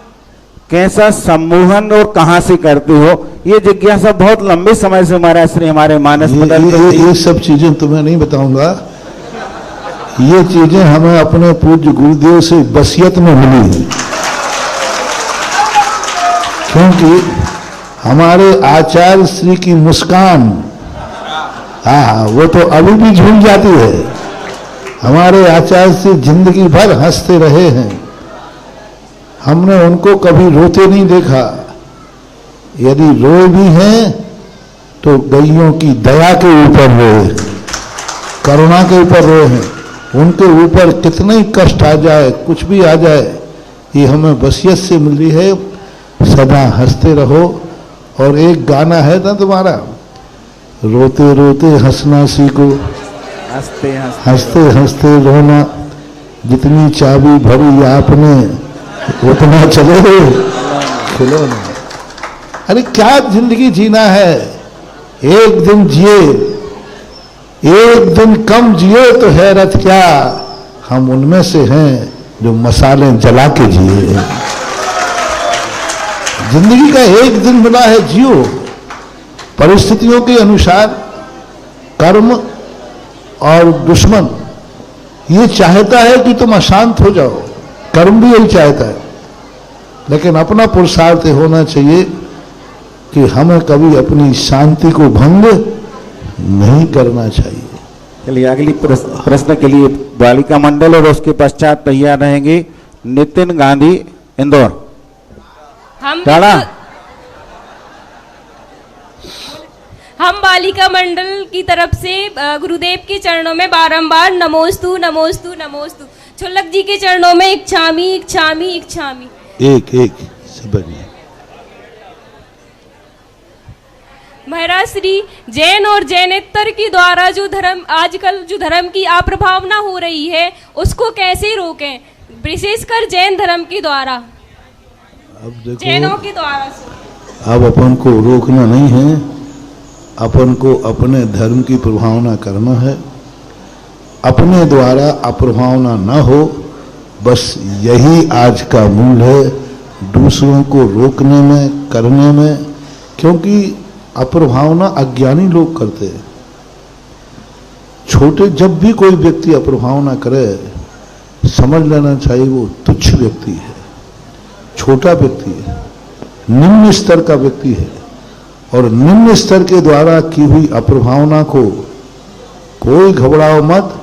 कैसा सम्मोहन और कहां से करते हो, ये जिज्ञासा बहुत लंबे समय से महाराज श्री हमारे मानस बदल ये सब चीजें तुम्हें नहीं बताऊंगा। ये चीजें हमें अपने पूज्य गुरुदेव से वसीयत में मिली है, क्योंकि हमारे आचार्य श्री की मुस्कान, हाँ, वो तो अभी भी झूल जाती है। हमारे आचार्य श्री जिंदगी भर हंसते रहे हैं, हमने उनको कभी रोते नहीं देखा। यदि रोए भी हैं तो गैयों की दया के ऊपर रोए, करुणा के ऊपर रोए हैं। उनके ऊपर कितने ही कष्ट आ जाए, कुछ भी आ जाए, ये हमें वसीयत से मिली है, सदा हंसते रहो। और एक गाना है ना तुम्हारा, रोते रोते हंसना सीखो, हंसते हंसते हंसते रोना, जितनी चाबी भरी आपने उतना चले खिलौना। अरे क्या जिंदगी जीना है, एक दिन जिए, एक दिन कम जिए तो हैरत क्या, हम उनमें से हैं जो मसाले जला के जिए। जिंदगी का एक दिन मिला है, जियो। परिस्थितियों के अनुसार कर्म और दुश्मन ये चाहता है कि तुम अशांत हो जाओ, कर्म भी यही चाहता है, लेकिन अपना पुरुषार्थ होना चाहिए कि हमें कभी अपनी शांति को भंग नहीं करना चाहिए। चलिए अगली प्रश्न के लिए बालिका मंडल और उसके पश्चात तैयार रहेंगे नितिन गांधी इंदौर। हम बालिका मंडल की तरफ से गुरुदेव के चरणों में बारंबार नमोस्तु नमोस्तु नमोस्तु, छुल्लक जी के चरणों में इच्छामी इच्छामी इच्छामी। एक एक से बढ़िया। महाराज श्री जैन और जैनेतर के द्वारा जो धर्म आजकल जो धर्म की अप्रभावना हो रही है उसको कैसे रोकें, विशेषकर जैन धर्म के द्वारा, अब देखो, जैनों के द्वारा से। अब अपन को रोकना नहीं है, अपन को अपने धर्म की प्रभावना करना है, अपने द्वारा अप्रभावना न हो, बस यही आज का मूल है दूसरों को रोकने में, करने में। क्योंकि अप्रभावना अज्ञानी लोग करते हैं। छोटे जब भी कोई व्यक्ति अप्रभावना करे, समझ लेना चाहिए वो तुच्छ व्यक्ति है, छोटा व्यक्ति है, निम्न स्तर का व्यक्ति है। और निम्न स्तर के द्वारा की हुई अप्रभावना को कोई घबराओ मत,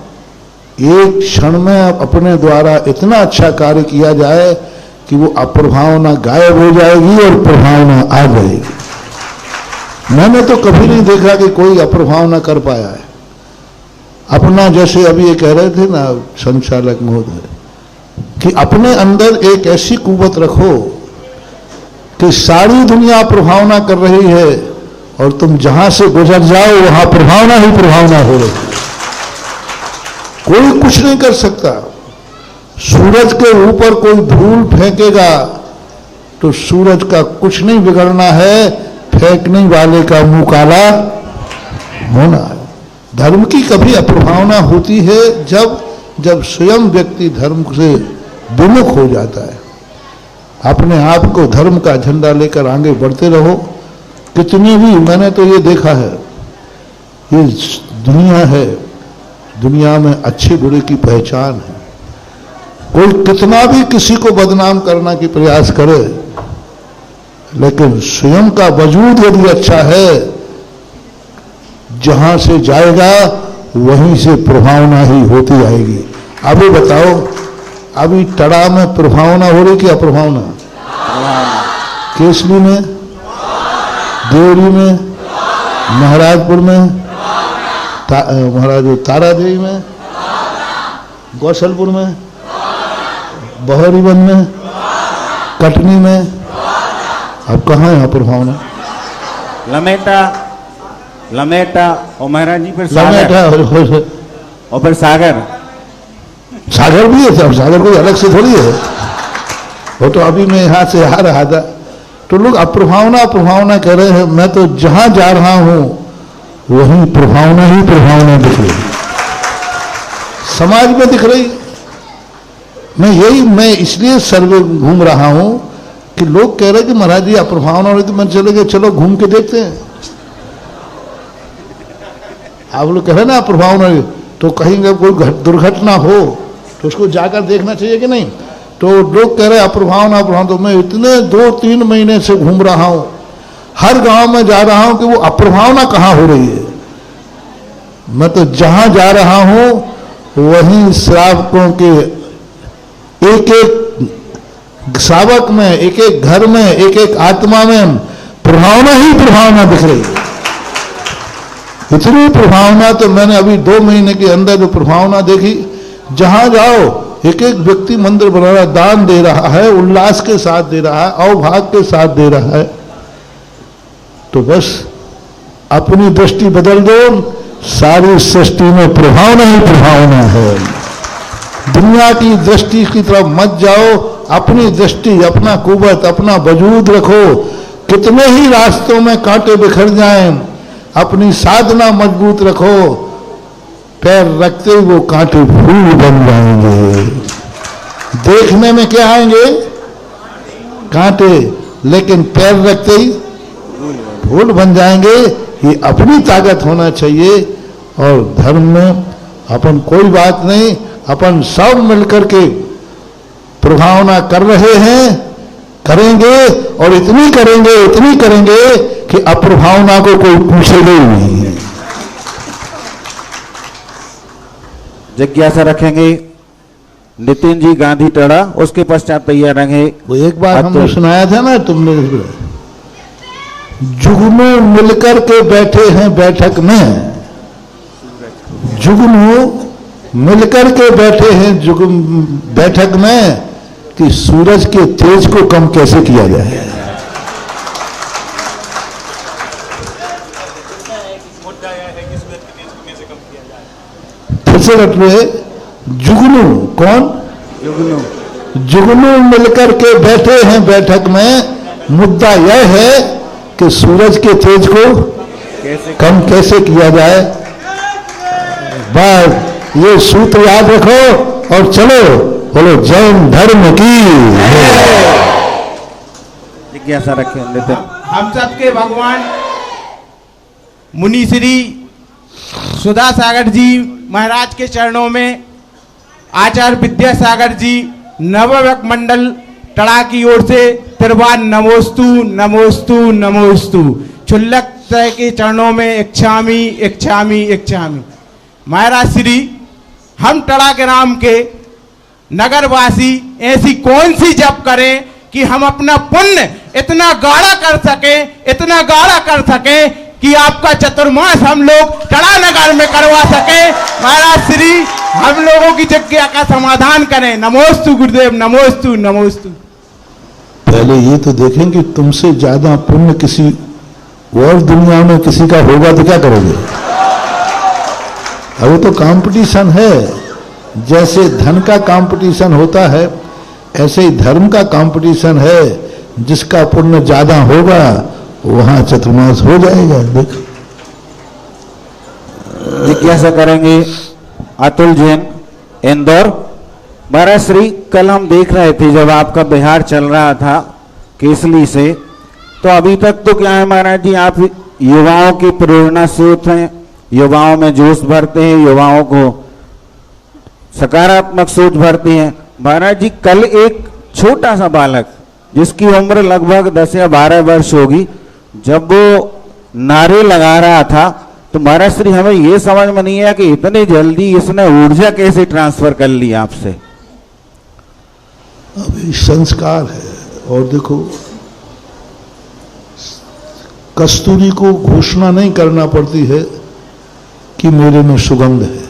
एक क्षण में अपने द्वारा इतना अच्छा कार्य किया जाए कि वो अप्रभावना गायब हो जाएगी और प्रभावना आ जाएगी। मैंने तो कभी नहीं देखा कि कोई अप्रभावना कर पाया है अपना। जैसे अभी ये कह रहे थे ना संचालक महोदय कि अपने अंदर एक ऐसी कुव्वत रखो कि सारी दुनिया प्रभावना कर रही है और तुम जहां से गुजर जाओ वहां प्रभावना ही प्रभावना हो रही है। कोई कुछ नहीं कर सकता। सूरज के ऊपर कोई धूल फेंकेगा तो सूरज का कुछ नहीं बिगड़ना है, फेंकने वाले का मुंह काला होना है। धर्म की कभी अप्रभावना होती है जब स्वयं व्यक्ति धर्म से विमुख हो जाता है। अपने आप को धर्म का झंडा लेकर आगे बढ़ते रहो। कितनी भी, मैंने तो ये देखा है, ये दुनिया है, दुनिया में अच्छे बुरे की पहचान है। कोई कितना भी किसी को बदनाम करना की प्रयास करे, लेकिन स्वयं का वजूद यदि अच्छा है, जहां से जाएगा वहीं से प्रभावना ही होती आएगी। अभी बताओ, अभी टड़ा में प्रभावना हो रही कि अप्रभावना? केसली में, देवरी में, महाराजपुर में, महाराज तारा देवी में, गौसलपुर में, बहरीवन में, कटनी में, अब कहाँ है अप्रभावना? लमेटा और महाराज जी फिर लमेटा और फिर सागर भी है। सब सागर कोई अलग से थोड़ी है, वो तो अभी मैं यहाँ से आ रहा था तो लोग अप्रभावना कह रहे हैं। मैं तो जहां जा रहा हूं वहीं प्रभावना ही प्रभावना दिख रही, समाज में दिख रही। मैं इसलिए सर्वे घूम रहा हूं कि लोग कह रहे हैं कि महाराज जी अप्रभावना हो रही, तो मैं चले गए, चलो घूम के देखते हैं। आप लोग कह रहे हैं ना अप्रभावना, तो कहीं कोई दुर्घटना हो तो उसको जाकर देखना चाहिए कि नहीं? तो लोग कह रहे हैं अप्रभावना। तो मैं इतने 2-3 महीने से घूम रहा हूं, हर गांव में जा रहा हूं कि वो अप्रभावना कहां हो रही है। मैं तो जहां जा रहा हूं वहीं श्रावकों के एक श्रावक में, एक घर में, एक आत्मा में प्रभावना ही प्रभावना दिख रही है। इतनी प्रभावना तो मैंने अभी 2 महीने के अंदर जो प्रभावना देखी, जहां जाओ एक एक व्यक्ति मंदिर बना रहा, दान दे रहा है, उल्लास के साथ दे रहा है, अवभाग के साथ दे रहा है, तो बस अपनी दृष्टि बदल दो, सारी सृष्टि में प्रभावना ही प्रभावना है। दुनिया की दृष्टि की तरफ मत जाओ, अपनी दृष्टि, अपना कुवत, अपना वजूद रखो। कितने ही रास्तों में कांटे बिखर जाएं, अपनी साधना मजबूत रखो, पैर रखते ही वो कांटे फूल बन जाएंगे। देखने में क्या आएंगे? कांटे, लेकिन पैर रखते ही फूल बन जाएंगे। ये अपनी ताकत होना चाहिए। और धर्म में अपन कोई बात नहीं, अपन सब मिलकर के प्रभावना कर रहे हैं, करेंगे, और इतनी करेंगे कि अप्रभावना को कोई पूछेगा ही नहीं। जिज्ञासा रखेंगे नितिन जी गांधी टड़ा, उसके पश्चात तैयार रहेंगे। वो एक बार हमने सुनाया था ना, तुमने जुगनू मिलकर के बैठे हैं बैठक में, जुगनू मिलकर के बैठे हैं बैठक में कि सूरज के तेज को कम कैसे किया जाए। फिर से रट रहे, जुगनू कौन? जुगनू मिलकर के बैठे हैं बैठक में, मुद्दा यह है कि सूरज के तेज को कम कैसे किया जाए। बस ये सूत्र याद रखो और चलो, बोलो जैन धर्म की। जिज्ञासा रखें नितिन। हम सबके भगवान मुनि श्री सुधा सागर जी महाराज के चरणों में आचार्य विद्यासागर जी नवयुवक मंडल टड़ा की ओर से त्रिवार नमोस्तु नमोस्तु नमोस्तु। क्षुल्लक के चरणों में इच्छामी इच्छामी इच्छामी। महाराज श्री, हम टड़ा ग्राम के नगरवासी ऐसी कौन सी जप करें कि हम अपना पुण्य इतना गाढ़ा कर सके कि आपका चतुर्मास हम लोग टड़ा नगर में करवा सके। महाराज श्री, हम लोगों की जिज्ञासा का समाधान करें। नमोस्तु गुरुदेव, नमोस्तु नमोस्तु। पहले ये तो देखें कि तुमसे ज्यादा पुण्य किसी और दुनिया में किसी का होगा तो क्या करोगे? अब तो कंपटीशन है, जैसे धन का कंपटीशन होता है ऐसे ही धर्म का कंपटीशन है। जिसका पुण्य ज्यादा होगा वहां चतुर्मास हो जाएगा। देखो, जिज्ञासा करेंगे अतुल जैन इंदौर। महाराज श्री, कल हम देख रहे थे जब आपका बिहार चल रहा था केसली से, तो अभी तक तो क्या है महाराज जी, आप युवाओं की प्रेरणा स्रोत हैं, युवाओं में जोश भरते हैं, युवाओं को सकारात्मक सोच भरते हैं। महाराज जी, कल एक छोटा सा बालक जिसकी उम्र लगभग 10 या 12 वर्ष होगी, जब वो नारे लगा रहा था तो महाराज श्री हमें ये समझ में नहीं आया कि इतनी जल्दी इसने ऊर्जा कैसे ट्रांसफर कर ली आपसे। अभी संस्कार है। और देखो, कस्तूरी को घोषणा नहीं करना पड़ती है कि मेरे में सुगंध है।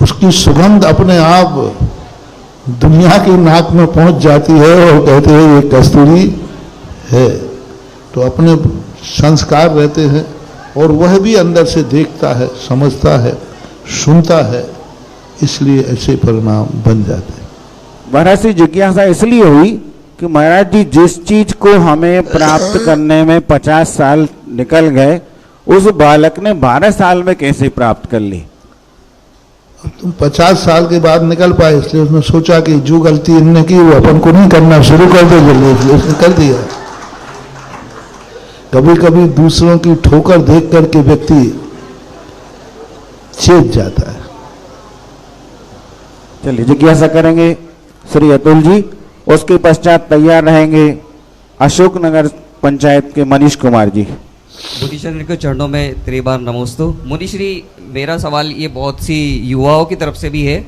उसकी सुगंध अपने आप दुनिया की नाक में पहुंच जाती है और कहते हैं ये कस्तूरी है। तो अपने संस्कार रहते हैं और वह भी अंदर से देखता है, समझता है, सुनता है, इसलिए ऐसे परिणाम बन जाते हैं। महाराज से जिज्ञासा इसलिए हुई कि महाराज जी जिस चीज को हमें प्राप्त करने में 50 साल निकल गए, उस बालक ने 12 साल में कैसे प्राप्त कर ली? तुम 50 साल के बाद निकल पाए, इसलिए उसने सोचा कि जो गलती इनने की वो अपन को नहीं करना, शुरू कर दो जल्दी, इसलिए उसने कर दिया। कभी कभी दूसरों की ठोकर देख करके व्यक्ति चेत जाता है। चलिए, जिज्ञासा करेंगे श्री अतुल जी, उसके पश्चात तैयार रहेंगे अशोकनगर पंचायत के मनीष कुमार जी। मुनिश्री के चरणों में त्रिबार नमोस्तु। मुनिश्री, मेरा सवाल ये बहुत सी युवाओं की तरफ से भी है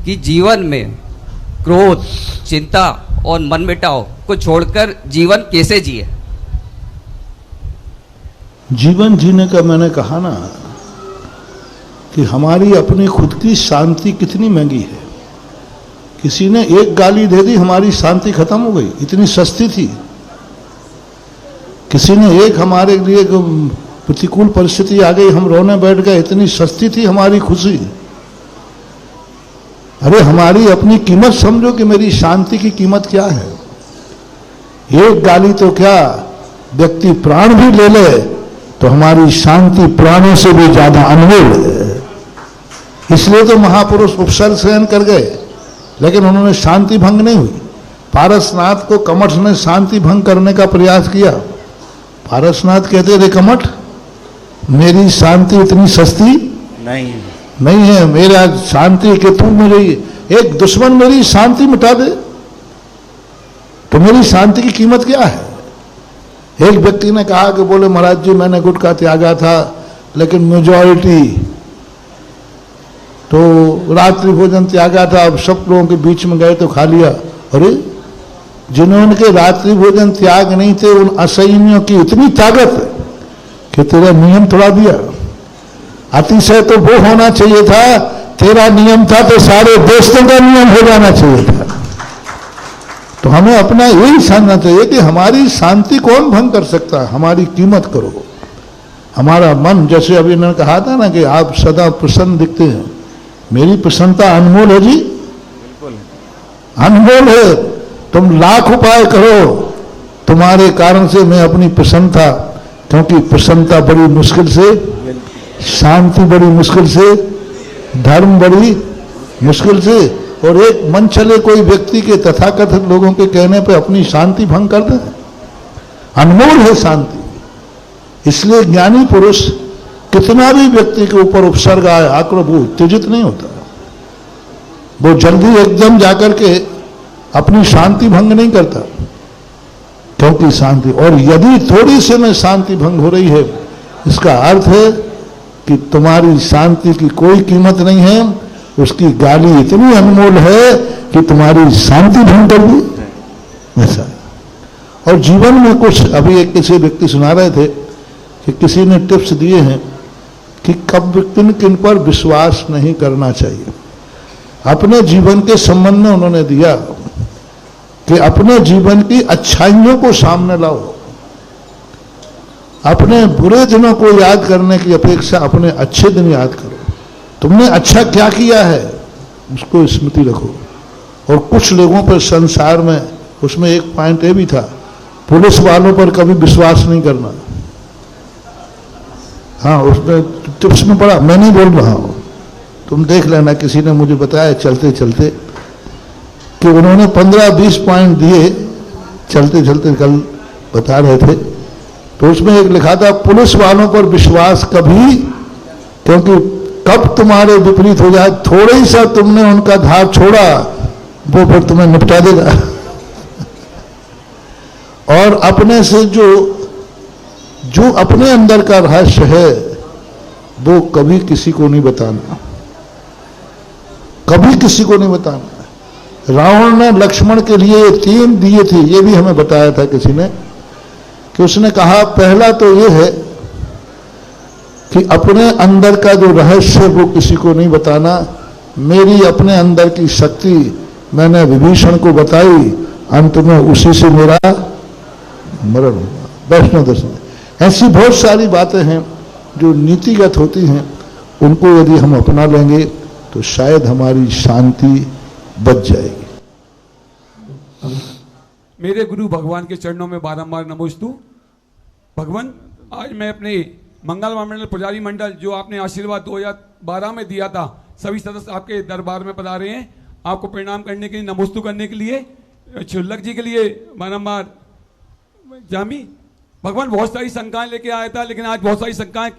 कि जीवन में क्रोध, चिंता और मनमुटाव को छोड़कर जीवन कैसे जिए? जीवन जीने का मैंने कहा ना, कि हमारी अपनी खुद की शांति कितनी महंगी है। किसी ने एक गाली दे दी, हमारी शांति खत्म हो गई, इतनी सस्ती थी। किसी ने एक हमारे लिए प्रतिकूल परिस्थिति आ गई, हम रोने बैठ गए, इतनी सस्ती थी हमारी खुशी। अरे हमारी अपनी कीमत समझो कि मेरी शांति की कीमत क्या है। एक गाली तो क्या, व्यक्ति प्राण भी ले ले तो हमारी शांति प्राणों से भी ज्यादा अनमोल है। इसलिए तो महापुरुष उपसर्ग सहन कर गए, लेकिन उन्होंने शांति भंग नहीं हुई। पारसनाथ को कमठ ने शांति भंग करने का प्रयास किया। पारसनाथ कहते थे, कमठ मेरी शांति इतनी सस्ती नहीं है, मेरा शांति कि तू मेरी एक दुश्मन मेरी शांति मिटा दे तो मेरी शांति की कीमत क्या है। एक व्यक्ति ने कहा कि बोले महाराज जी मैंने गुटखा त्यागा था, लेकिन मेजॉरिटी तो रात्रि भोजन त्यागा था, अब सब लोगों के बीच में गए तो खा लिया। अरे जिन्होंने के रात्रि भोजन त्याग नहीं थे, उन असैनियों की इतनी ताकत कि तेरा नियम तोड़ा दिया। अतिशय तो वो होना चाहिए था, तेरा नियम था तो सारे दोस्तों का नियम हो जाना चाहिए था। तो हमें अपना यही समझना चाहिए कि हमारी शांति कौन भंग कर सकता है। हमारी कीमत करो। हमारा मन, जैसे अभी इन्होंने कहा था ना कि आप सदा प्रसन्न दिखते हैं, मेरी प्रसन्नता अनमोल है जी, अनमोल है। तुम लाख उपाय करो, तुम्हारे कारण से मैं अपनी प्रसन्नता, क्योंकि प्रसन्नता बड़ी मुश्किल से, शांति बड़ी मुश्किल से, धर्म बड़ी मुश्किल से, और एक मन चले कोई व्यक्ति के तथाकथित लोगों के कहने पे अपनी शांति भंग कर दे। अनमोल है शांति। इसलिए ज्ञानी पुरुष कितना भी व्यक्ति के ऊपर उपसर्ग आए, आक्रोश, वो उत्तेजित नहीं होता। वो जल्दी एकदम जाकर के अपनी शांति भंग नहीं करता, क्योंकि शांति, और यदि थोड़ी से में शांति भंग हो रही है, इसका अर्थ है कि तुम्हारी शांति की कोई कीमत नहीं है, उसकी गाली इतनी अनमोल है कि तुम्हारी शांति भंग कर दी, ऐसा। और जीवन में कुछ, अभी एक किसी व्यक्ति सुना रहे थे कि किसी ने टिप्स दिए हैं कि कब किन किन पर विश्वास नहीं करना चाहिए। अपने जीवन के संबंध में उन्होंने दिया कि अपने जीवन की अच्छाइयों को सामने लाओ। अपने बुरे दिनों को याद करने की अपेक्षा अपने अच्छे दिन याद करो। तुमने अच्छा क्या किया है उसको स्मृति रखो। और कुछ लोगों पर संसार में, उसमें एक पॉइंट ये भी था, पुलिस वालों पर कभी विश्वास नहीं करना। हाँ, उसमें टिप्स में पड़ा, मैं नहीं बोल रहा हूं, तुम देख लेना। किसी ने मुझे बताया चलते चलते कि उन्होंने 15-20 पॉइंट दिए, चलते चलते कल बता रहे थे। तो उसमें एक लिखा था, पुलिस वालों पर विश्वास कभी, क्योंकि कब तुम्हारे विपरीत हो जाए, थोड़ा ही सा तुमने उनका धार छोड़ा, वो फिर तुम्हें निपटा देगा। और अपने से जो अपने अंदर का रहस्य है वो कभी किसी को नहीं बताना, कभी किसी को नहीं बताना। रावण ने लक्ष्मण के लिए 3 दिए थे, ये भी हमें बताया था किसी ने, कि उसने कहा पहला तो ये है कि अपने अंदर का जो रहस्य है वो किसी को नहीं बताना। मेरी अपने अंदर की शक्ति मैंने विभीषण को बताई, अंत में उसी से मेरा मरण हुआ। वैष्णव दर्शन, ऐसी बहुत सारी बातें हैं जो नीतिगत होती हैं, उनको यदि हम अपना लेंगे तो शायद हमारी शांति बच जाएगी। मेरे गुरु भगवान के चरणों में बारंबार नमोस्तु। भगवान, आज मैं अपने मंगल मंडल पुजारी मंडल, जो आपने आशीर्वाद 2012 में दिया था, सभी सदस्य आपके दरबार में पधारे हैं, आपको प्रणाम करने के लिए, नमोस्तु करने के लिए, क्षुल्लक जी के लिए बारंबार जामी। भगवान, बहुत सारी शंकाएं लेके आया था, लेकिन आज बहुत सारी शंकाएं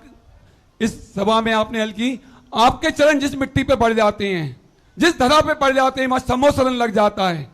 इस सभा में आपने हल की। आपके चरण जिस मिट्टी पे पड़ जाते हैं, जिस धरा पे पड़ जाते हैं, वहां सम्मोसरण लग जाता है।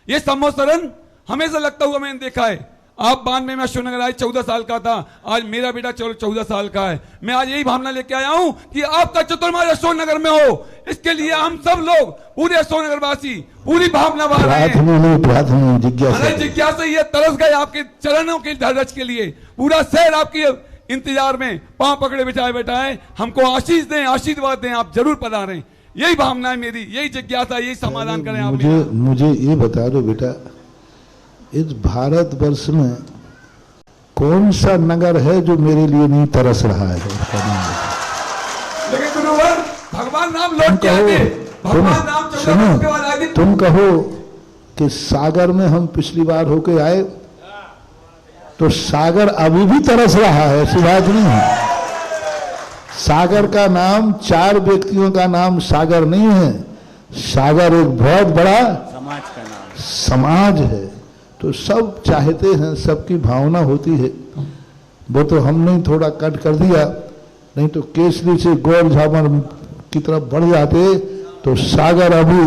ये सम्मोसरण हमेशा लगता हुआ मैंने देखा है। आप 92 में अशोकनगर आए, 14 साल का था, आज मेरा बेटा 14 साल का है। मैं आज यही भावना लेके आया हूं कि आपका चतुर्मास अशोकनगर में हो। इसके लिए हम सब लोग, पूरे अशोकनगर वासी, पूरी भावना बहा रहे हैं। जिज्ञासा ये तरस गए आपके चरणों के धरज के लिए। पूरा शहर आपकी इंतजार में पांव पकड़े बिठाए बैठा है। हमको आशीष दें, आशीर्वाद दें, आप जरूर पधारें। यही भावना है मेरी, यही जिज्ञासा, यही समाधान करें आप। मुझे ये बता दो बेटा, इस भारतवर्ष में कौन सा नगर है जो मेरे लिए नहीं तरस रहा है? लेकिन गुरुवर, भगवान नाम लौट के आए थे, भगवान नाम चौदह के बाद आए थे। तुम कहो कि सागर में हम पिछली बार होके आए तो सागर अभी भी तरस रहा है, ऐसी बात नहीं है। सागर का नाम 4 व्यक्तियों का नाम सागर नहीं है, सागर एक बहुत बड़ा समाज का नाम, समाज है। तो सब चाहते हैं, सबकी भावना होती है। वो तो हमने थोड़ा कट कर दिया, नहीं तो केसरी से गौर झामर की तरफ बढ़ जाते तो सागर अभी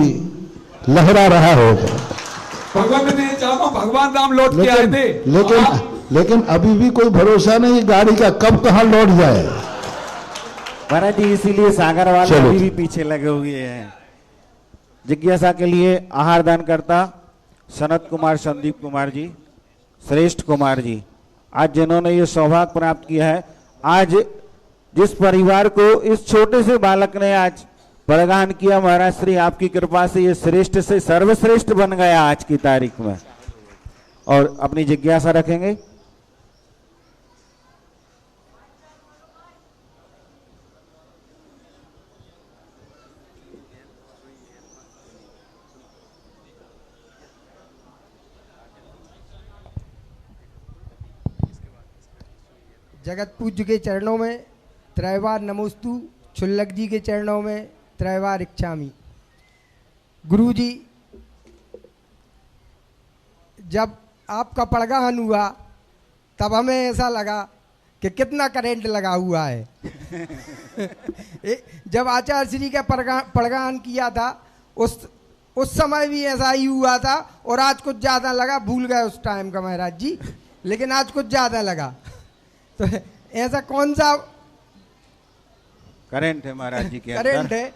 लहरा रहा होगा। भगवान ने चाहो भगवान राम लौट के आए थे, लेकिन अभी भी कोई भरोसा नहीं गाड़ी का कब कहाँ लौट जाए। महाराज जी, इसीलिए सागर वाले अभी भी पीछे लगे हुए हैं। जिज्ञासा के लिए आहार दान करता सनत कुमार, संदीप कुमार जी, श्रेष्ठ कुमार जी, आज जिन्होंने ये सौभाग्य प्राप्त किया है। आज जिस परिवार को इस छोटे से बालक ने आज बरगान किया, महाराज श्री आपकी कृपा से ये श्रेष्ठ से सर्वश्रेष्ठ बन गया आज की तारीख में। और अपनी जिज्ञासा रखेंगे। जगत पूज्य के चरणों में त्रैवार नमोस्तु, क्षुल्लक जी के चरणों में त्रैवार इच्छामि। गुरु जी, जब आपका पड़गाहन हुआ तब हमें ऐसा लगा कि कितना करंट लगा हुआ है। जब आचार्य श्री का पड़गाहन किया था उस समय भी ऐसा ही हुआ था, और आज कुछ ज़्यादा लगा, भूल गए उस टाइम का महाराज जी, लेकिन आज कुछ ज़्यादा लगा। तो ऐसा कौन सा करंट है महाराज जी के करंट है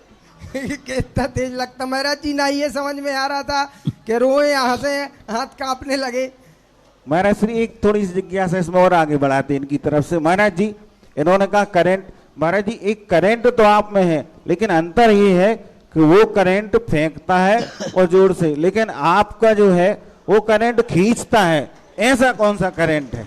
कितना तेज लगता महाराज जी? ना ये समझ में आ रहा था कि रोए, यहाँ से हाथ कांपने लगे। महाराज श्री एक थोड़ी सी जिज्ञासा इसमें और आगे बढ़ाते इनकी तरफ से। महाराज जी, इन्होंने कहा करंट। महाराज जी, एक करंट तो आप में है, लेकिन अंतर ये है कि वो करंट फेंकता है और जोर से, लेकिन आपका जो है वो करंट खींचता है। ऐसा कौन सा करंट है?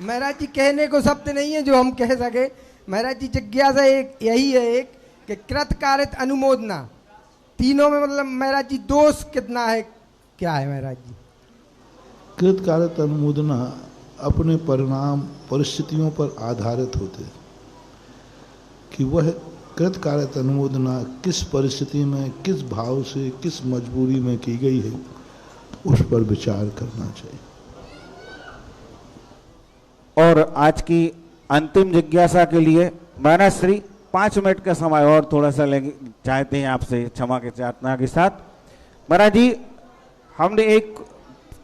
महाराज जी, कहने को शब्द नहीं है जो हम कह सके। महाराज जी, जिज्ञासा एक यही है, एक कि कृत कारित अनुमोदना, तीनों में मतलब महाराज जी दोष कितना है, क्या है महाराज जी? कृत कारित अनुमोदना अपने परिणाम परिस्थितियों पर आधारित होते, कि वह कृत कारित अनुमोदना किस परिस्थिति में, किस भाव से, किस मजबूरी में की गई है, उस पर विचार करना चाहिए। और आज की अंतिम जिज्ञासा के लिए महाराज श्री 5 मिनट का समय और थोड़ा सा लेंगे, चाहते हैं आपसे क्षमा के प्रार्थना के साथ। महाराज जी, हमने एक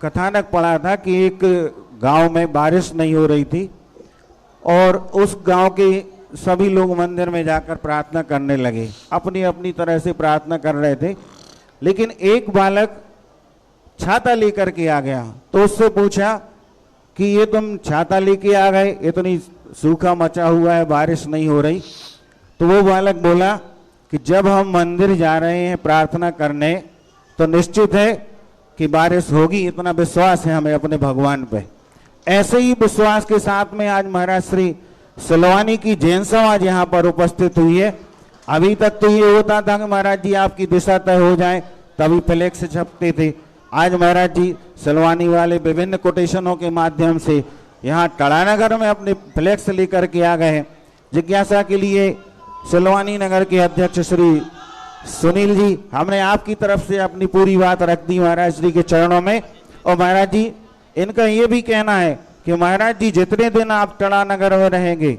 कथानक पढ़ा था कि एक गांव में बारिश नहीं हो रही थी और उस गांव के सभी लोग मंदिर में जाकर प्रार्थना करने लगे, अपनी अपनी तरह से प्रार्थना कर रहे थे। लेकिन एक बालक छाता लेकर के आ गया, तो उससे पूछा कि ये तुम छाता लेके आ गए, इतनी सूखा मचा हुआ है, बारिश नहीं हो रही। तो वो बालक बोला कि जब हम मंदिर जा रहे हैं प्रार्थना करने तो निश्चित है कि बारिश होगी, इतना विश्वास है हमें अपने भगवान पे। ऐसे ही विश्वास के साथ में आज महाराज श्री सलवानी की जैन समाज यहाँ पर उपस्थित हुई है। अभी तक तो ये होता था कि महाराज जी आपकी दिशा तय हो जाए तभी फ्लैक्स छपते थे। आज महाराज जी सलवानी वाले विभिन्न कोटेशनों के माध्यम से यहाँ टड़ानगर में अपने फ्लैक्स लेकर के आ गए हैं। जिज्ञासा के लिए सलवानी नगर के अध्यक्ष श्री सुनील जी, हमने आपकी तरफ से अपनी पूरी बात रख दी महाराज श्री के चरणों में। और महाराज जी, इनका ये भी कहना है कि महाराज जी जितने दिन आप टड़ानगर में रहेंगे,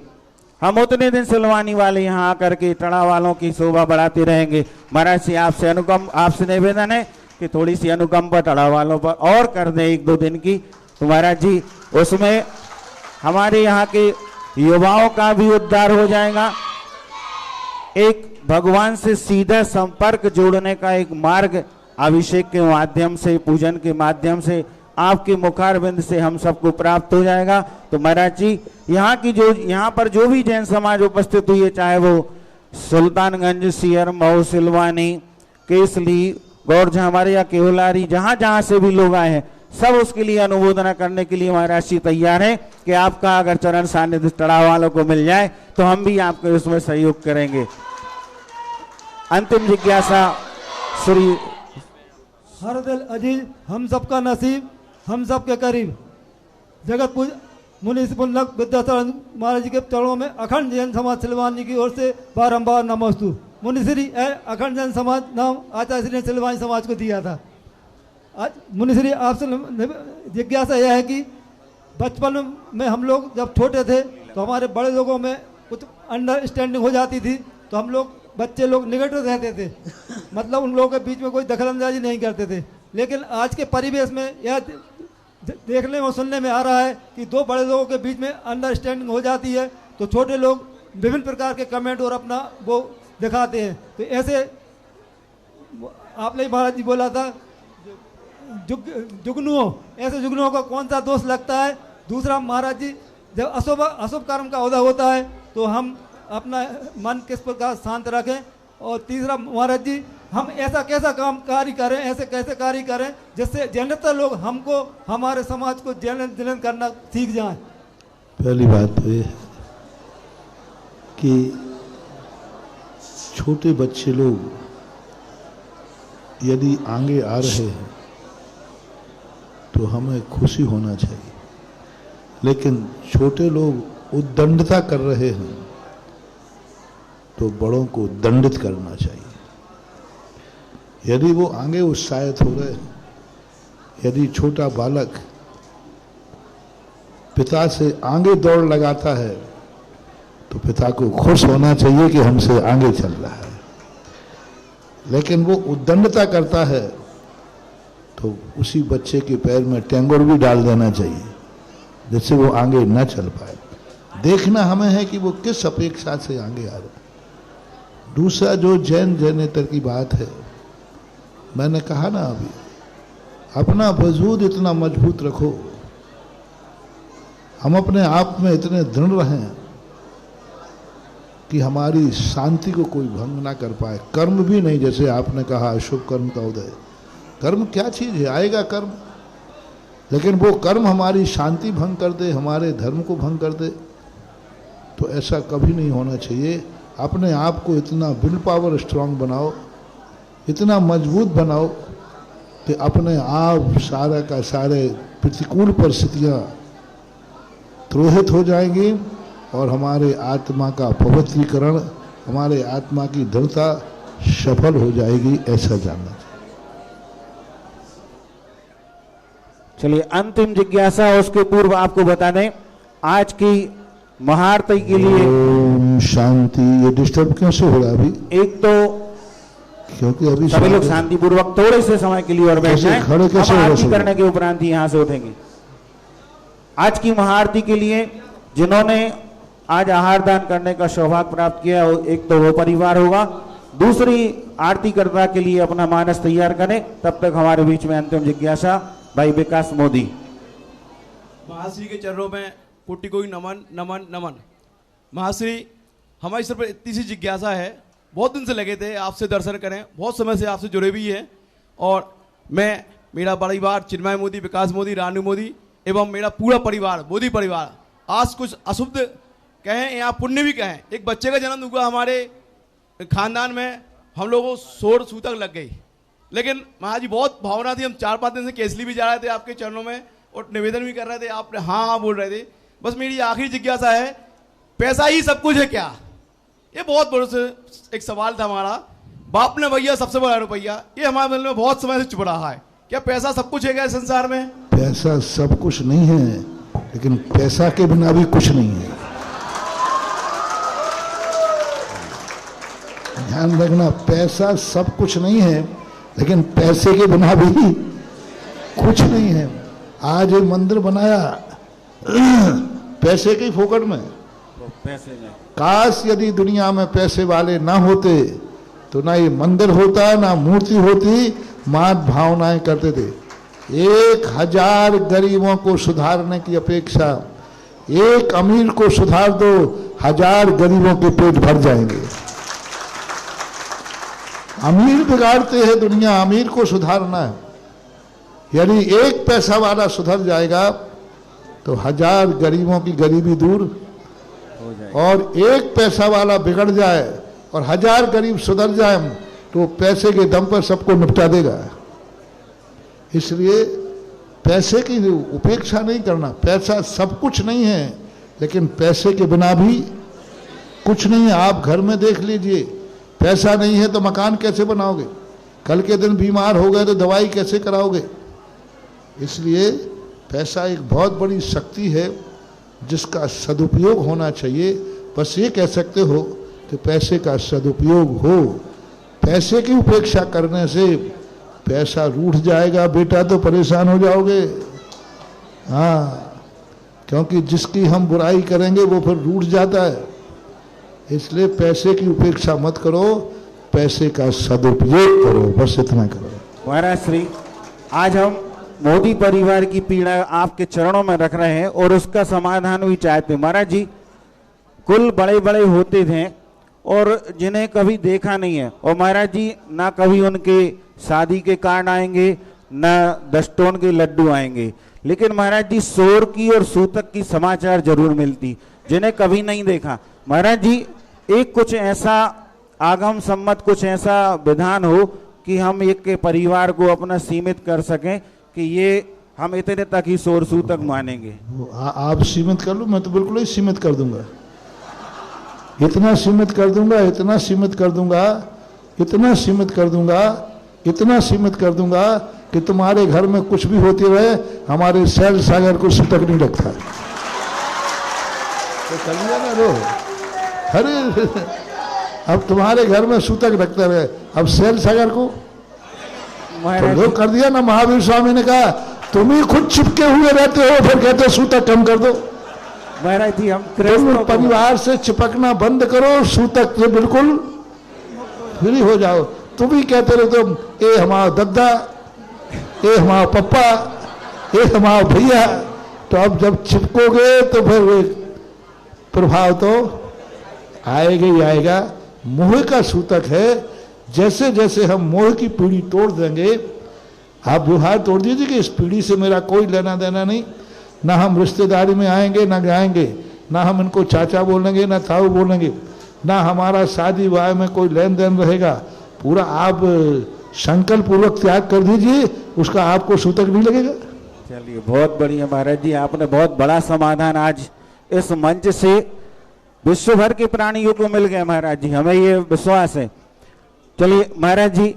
हम उतने दिन सलवानी वाले यहाँ आकर के टड़ा वालों की शोभा बढ़ाते रहेंगे। महाराज जी, आपसे निवेदन है कि थोड़ी सी अनुकंपा टड़ा वालों पर और कर दें 1-2 दिन की। तो महाराज जी, उसमें हमारे यहाँ के युवाओं का भी उद्धार हो जाएगा, एक भगवान से सीधा संपर्क जोड़ने का एक मार्ग अभिषेक के माध्यम से, पूजन के माध्यम से आपके मुखारबिंद से हम सबको प्राप्त हो जाएगा। तो महाराज जी यहाँ पर जो भी जैन समाज उपस्थित हुई है, चाहे वो सुल्तानगंज, सियर, मऊ, सिलवानी, केसली, गौरझा हमारे या केवलारी, जहां जहां से भी लोग आए हैं, सब उसके लिए अनुमोदना करने के लिए महाराज जी तैयार हैं कि आपका अगर चरण सानिध्य तड़ाव वालों को मिल जाए तो हम भी आपको इसमें सहयोग करेंगे। अंतिम जिज्ञासा श्री हर दिल अजीज, हम सबका नसीब, हम सबके करीब, जगत पूज मुनि पुण्यक विद्याचरण महाराज जी के चरणों में अखंड जैन समाज सिलवानी की ओर से बारंबार नमोस्तु। मुनिश्री अखंड जैन समाज नाम आचार्य श्री ने सिलवानी समाज को दिया था। आज मुनिश्री आपसे जिज्ञासा यह है कि बचपन में हम लोग जब छोटे थे तो हमारे बड़े लोगों में कुछ अंडरस्टैंडिंग हो जाती थी, तो हम लोग बच्चे लोग निकट रहते थे, मतलब उन लोगों के बीच में कोई दखलंदाजी नहीं करते थे। लेकिन आज के परिवेश में यह देखने और सुनने में आ रहा है कि दो बड़े लोगों के बीच में अंडरस्टैंडिंग हो जाती है तो छोटे लोग विभिन्न प्रकार के कमेंट और अपना वो दिखाते हैं। तो ऐसे आपने महाराज जी बोला था जुगनुओं, ऐसे जुगनुओं का कौन सा दोष लगता है? दूसरा महाराज जी, जब अशुभ कर्म का उदय होता है तो हम अपना मन किस प्रकार शांत रखें? और तीसरा महाराज जी, हम ऐसा कैसा काम कार्य करें, ऐसे कैसे कार्य करें जिससे ज्ञानेतर लोग हमको, हमारे समाज को जलन करना सीख जाएं? पहली बात तो ये है कि छोटे बच्चे लोग यदि आगे आ रहे हैं तो हमें खुशी होना चाहिए, लेकिन छोटे लोग उद्दंडता कर रहे हैं तो बड़ों को दंडित करना चाहिए। यदि वो आगे उत्साहित हो रहे हैं, यदि छोटा बालक पिता से आगे दौड़ लगाता है तो पिता को खुश होना चाहिए कि हमसे आगे चल रहा है। लेकिन वो उद्दंडता करता है तो उसी बच्चे के पैर में टेंगोर भी डाल देना चाहिए जिससे वो आगे न चल पाए। देखना हमें है कि वो किस अपेक्षा से आगे आ रहा है। दूसरा जो जैनेतर की बात है, मैंने कहा ना अभी, अपना वजूद इतना मजबूत रखो, हम अपने आप में इतने दृढ़ रहें कि हमारी शांति को कोई भंग ना कर पाए। कर्म भी नहीं, जैसे आपने कहा अशुभ कर्म का उदय, कर्म क्या चीज है? आएगा कर्म, लेकिन वो कर्म हमारी शांति भंग कर दे, हमारे धर्म को भंग कर दे, तो ऐसा कभी नहीं होना चाहिए। अपने आप को इतना विल पावर स्ट्रांग बनाओ, इतना मजबूत बनाओ कि अपने आप सारा का सारे प्रतिकूल परिस्थितियाँ त्रोहित हो जाएंगी और हमारे आत्मा का पवित्रीकरण, हमारे आत्मा की दृढ़ता सफल हो जाएगी, ऐसा जानना चाहिए। चलिए अंतिम जिज्ञासा, उसके पूर्व आपको बता दें आज की महाआरती के लिए शांति। ये डिस्टर्ब क्यों से हो रहा है अभी? एक तो क्योंकि अभी सभी लोग शांतिपूर्वक थोड़े से समय के लिए और बैठ जाएं, खड़े कैसे हम आरती करने के उपरांत ही यहाँ से उठेंगे। आज की महाआरती के लिए जिन्होंने आज आहार दान करने का सौभाग्य प्राप्त किया, एक तो वो परिवार होगा, दूसरी आरती करता के लिए अपना मानस तैयार करें। तब तक हमारे बीच में अंतिम जिज्ञासा भाई विकास मोदी। महाश्री के चरणों में कोटि कोटि नमन नमन नमन। महाश्री, हमारी सर पर इतनी सी जिज्ञासा है, बहुत दिन से लगे थे आपसे दर्शन करें, बहुत समय से आपसे जुड़े भी हैं, और मैं, मेरा परिवार चिन्मय मोदी, विकास मोदी, रानू मोदी एवं मेरा पूरा परिवार मोदी परिवार आज कुछ अशुभ कहें या पुण्य भी कहें, एक बच्चे का जन्म हुआ हमारे खानदान में, हम लोगों को सोर सूतक लग गई, लेकिन महाराज जी बहुत भावना थी। हम 4-5 दिन से केसली भी जा रहे थे आपके चरणों में और निवेदन भी कर रहे थे, आप हाँ हाँ बोल रहे थे। बस मेरी आखिरी जिज्ञासा है, पैसा ही सब कुछ है क्या? ये बहुत बड़ा से एक सवाल था हमारा। बाप ने भैया सबसे बड़ा रुपया, ये हमारे मन में बहुत समय से चुप रहा है। क्या पैसा सब कुछ है क्या संसार में? पैसा सब कुछ नहीं है, लेकिन पैसा के बिना भी कुछ नहीं है। ध्यान रखना, पैसा सब कुछ नहीं है, लेकिन पैसे के बिना भी कुछ नहीं है। आज ये मंदिर बनाया पैसे के फोकट में, पैसे में। काश यदि दुनिया में पैसे वाले ना होते तो ना ये मंदिर होता, ना मूर्ति होती, मात भावनाएं करते थे। 1000 गरीबों को सुधारने की अपेक्षा एक अमीर को सुधार दो, 1000 गरीबों के पेट भर जाएंगे। अमीर बिगाड़ते हैं दुनिया, अमीर को सुधारना है। यदि एक पैसा वाला सुधर जाएगा तो 1000 गरीबों की गरीबी दूर हो जाए, और एक पैसा वाला बिगड़ जाए और 1000 गरीब सुधर जाए तो पैसे के दम पर सबको निपटा देगा। इसलिए पैसे की उपेक्षा नहीं करना। पैसा सब कुछ नहीं है, लेकिन पैसे के बिना भी कुछ नहीं है। आप घर में देख लीजिए, पैसा नहीं है तो मकान कैसे बनाओगे? कल के दिन बीमार हो गए तो दवाई कैसे कराओगे? इसलिए पैसा एक बहुत बड़ी शक्ति है जिसका सदुपयोग होना चाहिए। बस ये कह सकते हो कि पैसे का सदुपयोग हो। पैसे की उपेक्षा करने से पैसा रूठ जाएगा बेटा तो परेशान हो जाओगे। हाँ, क्योंकि जिसकी हम बुराई करेंगे वो फिर रूठ जाता है। इसलिए पैसे की उपेक्षा मत करो, पैसे का सदुपयोग करो, बस इतना करो। महाराज श्री, आज हम मोदी परिवार की पीड़ा आपके चरणों में रख रहे हैं और उसका समाधान भी चाहते हैं। महाराज जी, कुल बड़े बड़े होते थे और जिन्हें कभी देखा नहीं है, और महाराज जी ना कभी उनके शादी के कार्ड आएंगे ना 10 टन के लड्डू आएंगे, लेकिन महाराज जी सोर की और सूतक की समाचार जरूर मिलती, जिन्हें कभी नहीं देखा। महाराज जी, एक कुछ ऐसा आगम सम्मत कुछ ऐसा विधान हो कि हम एक के परिवार को अपना सीमित कर सकें कि ये हम इतने तक ही सोर सूतक मानेंगे। आप सीमित कर लो, मैं तो बिल्कुल ही सीमित कर दूंगा। इतना सीमित कर दूंगा, इतना सीमित कर दूंगा, इतना सीमित कर दूंगा, इतना सीमित कर दूंगा कि तुम्हारे घर में कुछ भी होते रहे, हमारे सैल सागर को सूतक नहीं रखता। तो कर लिया ना रो। अरे अब तुम्हारे घर में सूतक रखते रहे, अब सैल सागर को तो लोग कर दिया ना। महावीर स्वामी ने कहा तुम ही खुद चिपके हुए रहते हो, फिर कहते सूतक कम कर दो। महाराज जी, हम तुम परिवार से चिपकना बंद करो, सूतक से बिल्कुल फ्री हो जाओ। तुम ही कहते रहो तुम, ए हमारा दद्दा, ए हमारा पप्पा, ए हमारा भैया। तो अब जब चिपकोगे तो फिर प्रभाव तो आएगा ही आएगा। मोह का सूतक है। जैसे जैसे हम मोह की पीढ़ी तोड़ देंगे, आप व्यवहार तोड़ दीजिए कि इस पीढ़ी से मेरा कोई लेना देना नहीं, ना हम रिश्तेदारी में आएंगे ना जाएंगे, ना हम इनको चाचा बोलेंगे ना ताऊ बोलेंगे, ना हमारा शादी विवाह में कोई लेन देन रहेगा। पूरा आप संकल्प पूर्वक त्याग कर दीजिए, उसका आपको सूतक नहीं लगेगा। चलिए, बहुत बढ़िया महाराज जी, आपने बहुत बड़ा समाधान आज इस मंच से विश्व भर के प्राणियों को मिल गया महाराज जी, हमें ये विश्वास है। चलिए महाराज जी,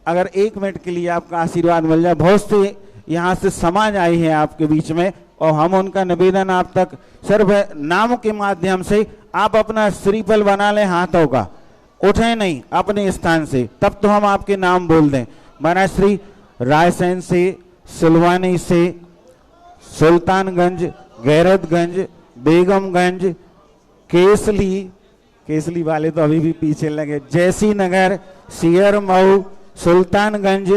अगर 1 मिनट के लिए आपका आशीर्वाद मिल जाए। बहुत से यहाँ से समाज आए हैं आपके बीच में, और हम उनका निवेदन आप तक सिर्फ नाम के माध्यम से आप अपना श्रीफल बना लें, हाथों का उठे नहीं अपने स्थान से, तब तो हम आपके नाम बोल दें। महाराज श्री, रायसेन से, सिलवानी से, सुल्तानगंज, गैरतगंज, बेगमगंज, केसली वाले तो अभी भी पीछे लगे, जैसी नगर, सियर मऊ, सुल्तानगंज,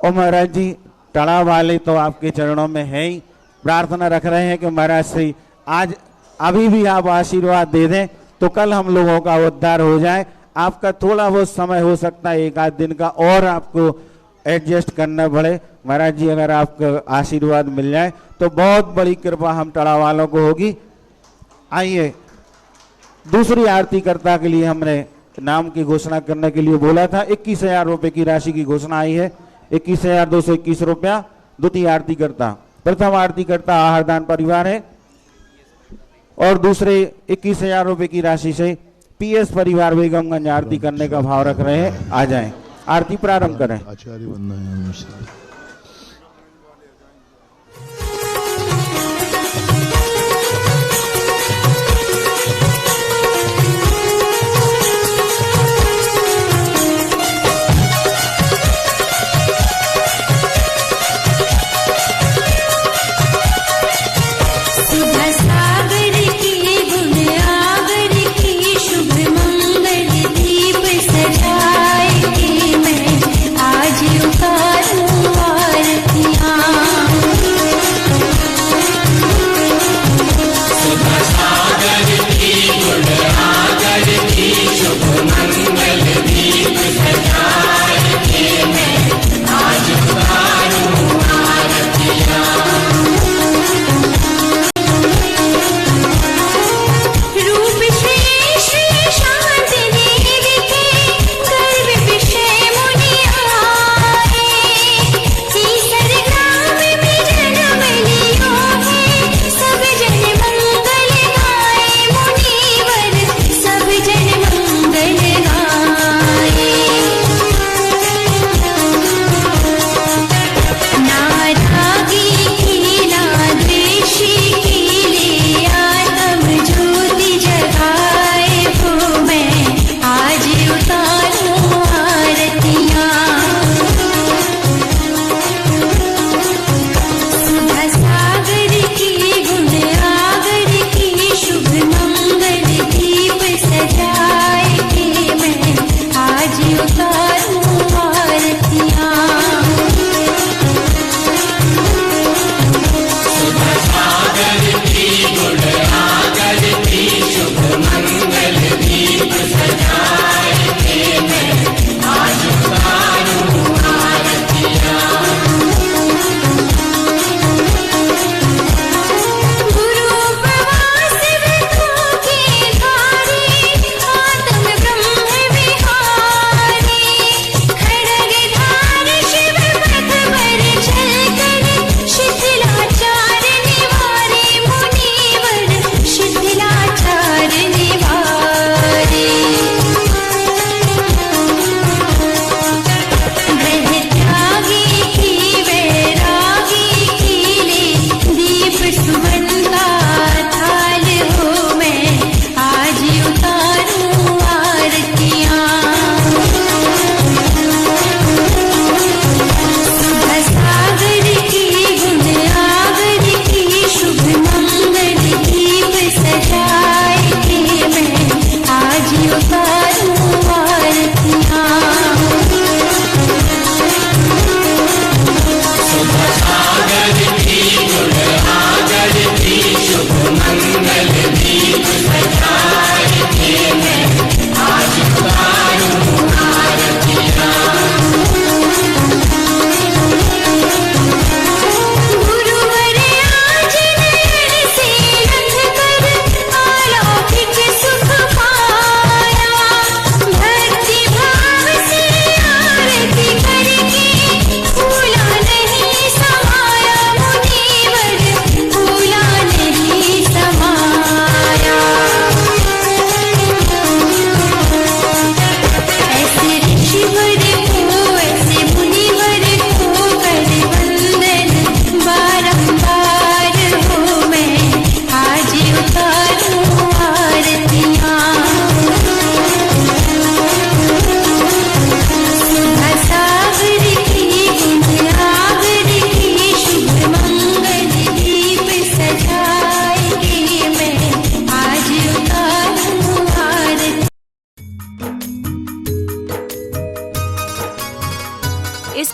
और महाराज जी टड़ा वाले तो आपके चरणों में है ही। प्रार्थना रख रहे हैं कि महाराज श्री आज अभी भी आप आशीर्वाद दे दें तो कल हम लोगों का उद्धार हो जाए। आपका थोड़ा बहुत समय हो सकता है 1 आध दिन का और आपको एडजस्ट करना पड़े। महाराज जी, अगर आपका आशीर्वाद मिल जाए तो बहुत बड़ी कृपा हम टड़ा वालों को होगी। आइए, दूसरी आरती कर्ता के लिए हमने नाम की घोषणा करने के लिए बोला था। 21,000 रुपए की राशि की घोषणा आई है। 21,221 रुपया। द्वितीय आरती कर्ता, प्रथम आरती कर्ता आहारदान परिवार है और दूसरे 21,000 रुपए की राशि से पीएस परिवार बेगमगंज आरती करने का भाव रख रहे हैं। आ जाएं, आरती प्रारंभ करें। आचार्य वंदना। आज उतारूं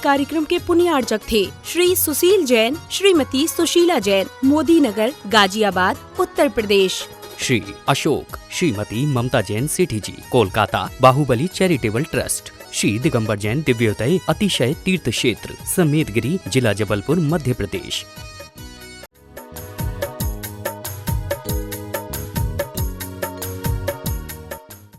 कार्यक्रम के पुण्यार्जक थे श्री सुशील जैन, श्रीमती सुशीला जैन, मोदी नगर, गाजियाबाद, उत्तर प्रदेश। श्री अशोक, श्रीमती ममता जैन सेठी जी, कोलकाता, बाहुबली चैरिटेबल ट्रस्ट। श्री दिगंबर जैन दिव्योदय अतिशय तीर्थ क्षेत्र, समेतगिरी, जिला जबलपुर, मध्य प्रदेश।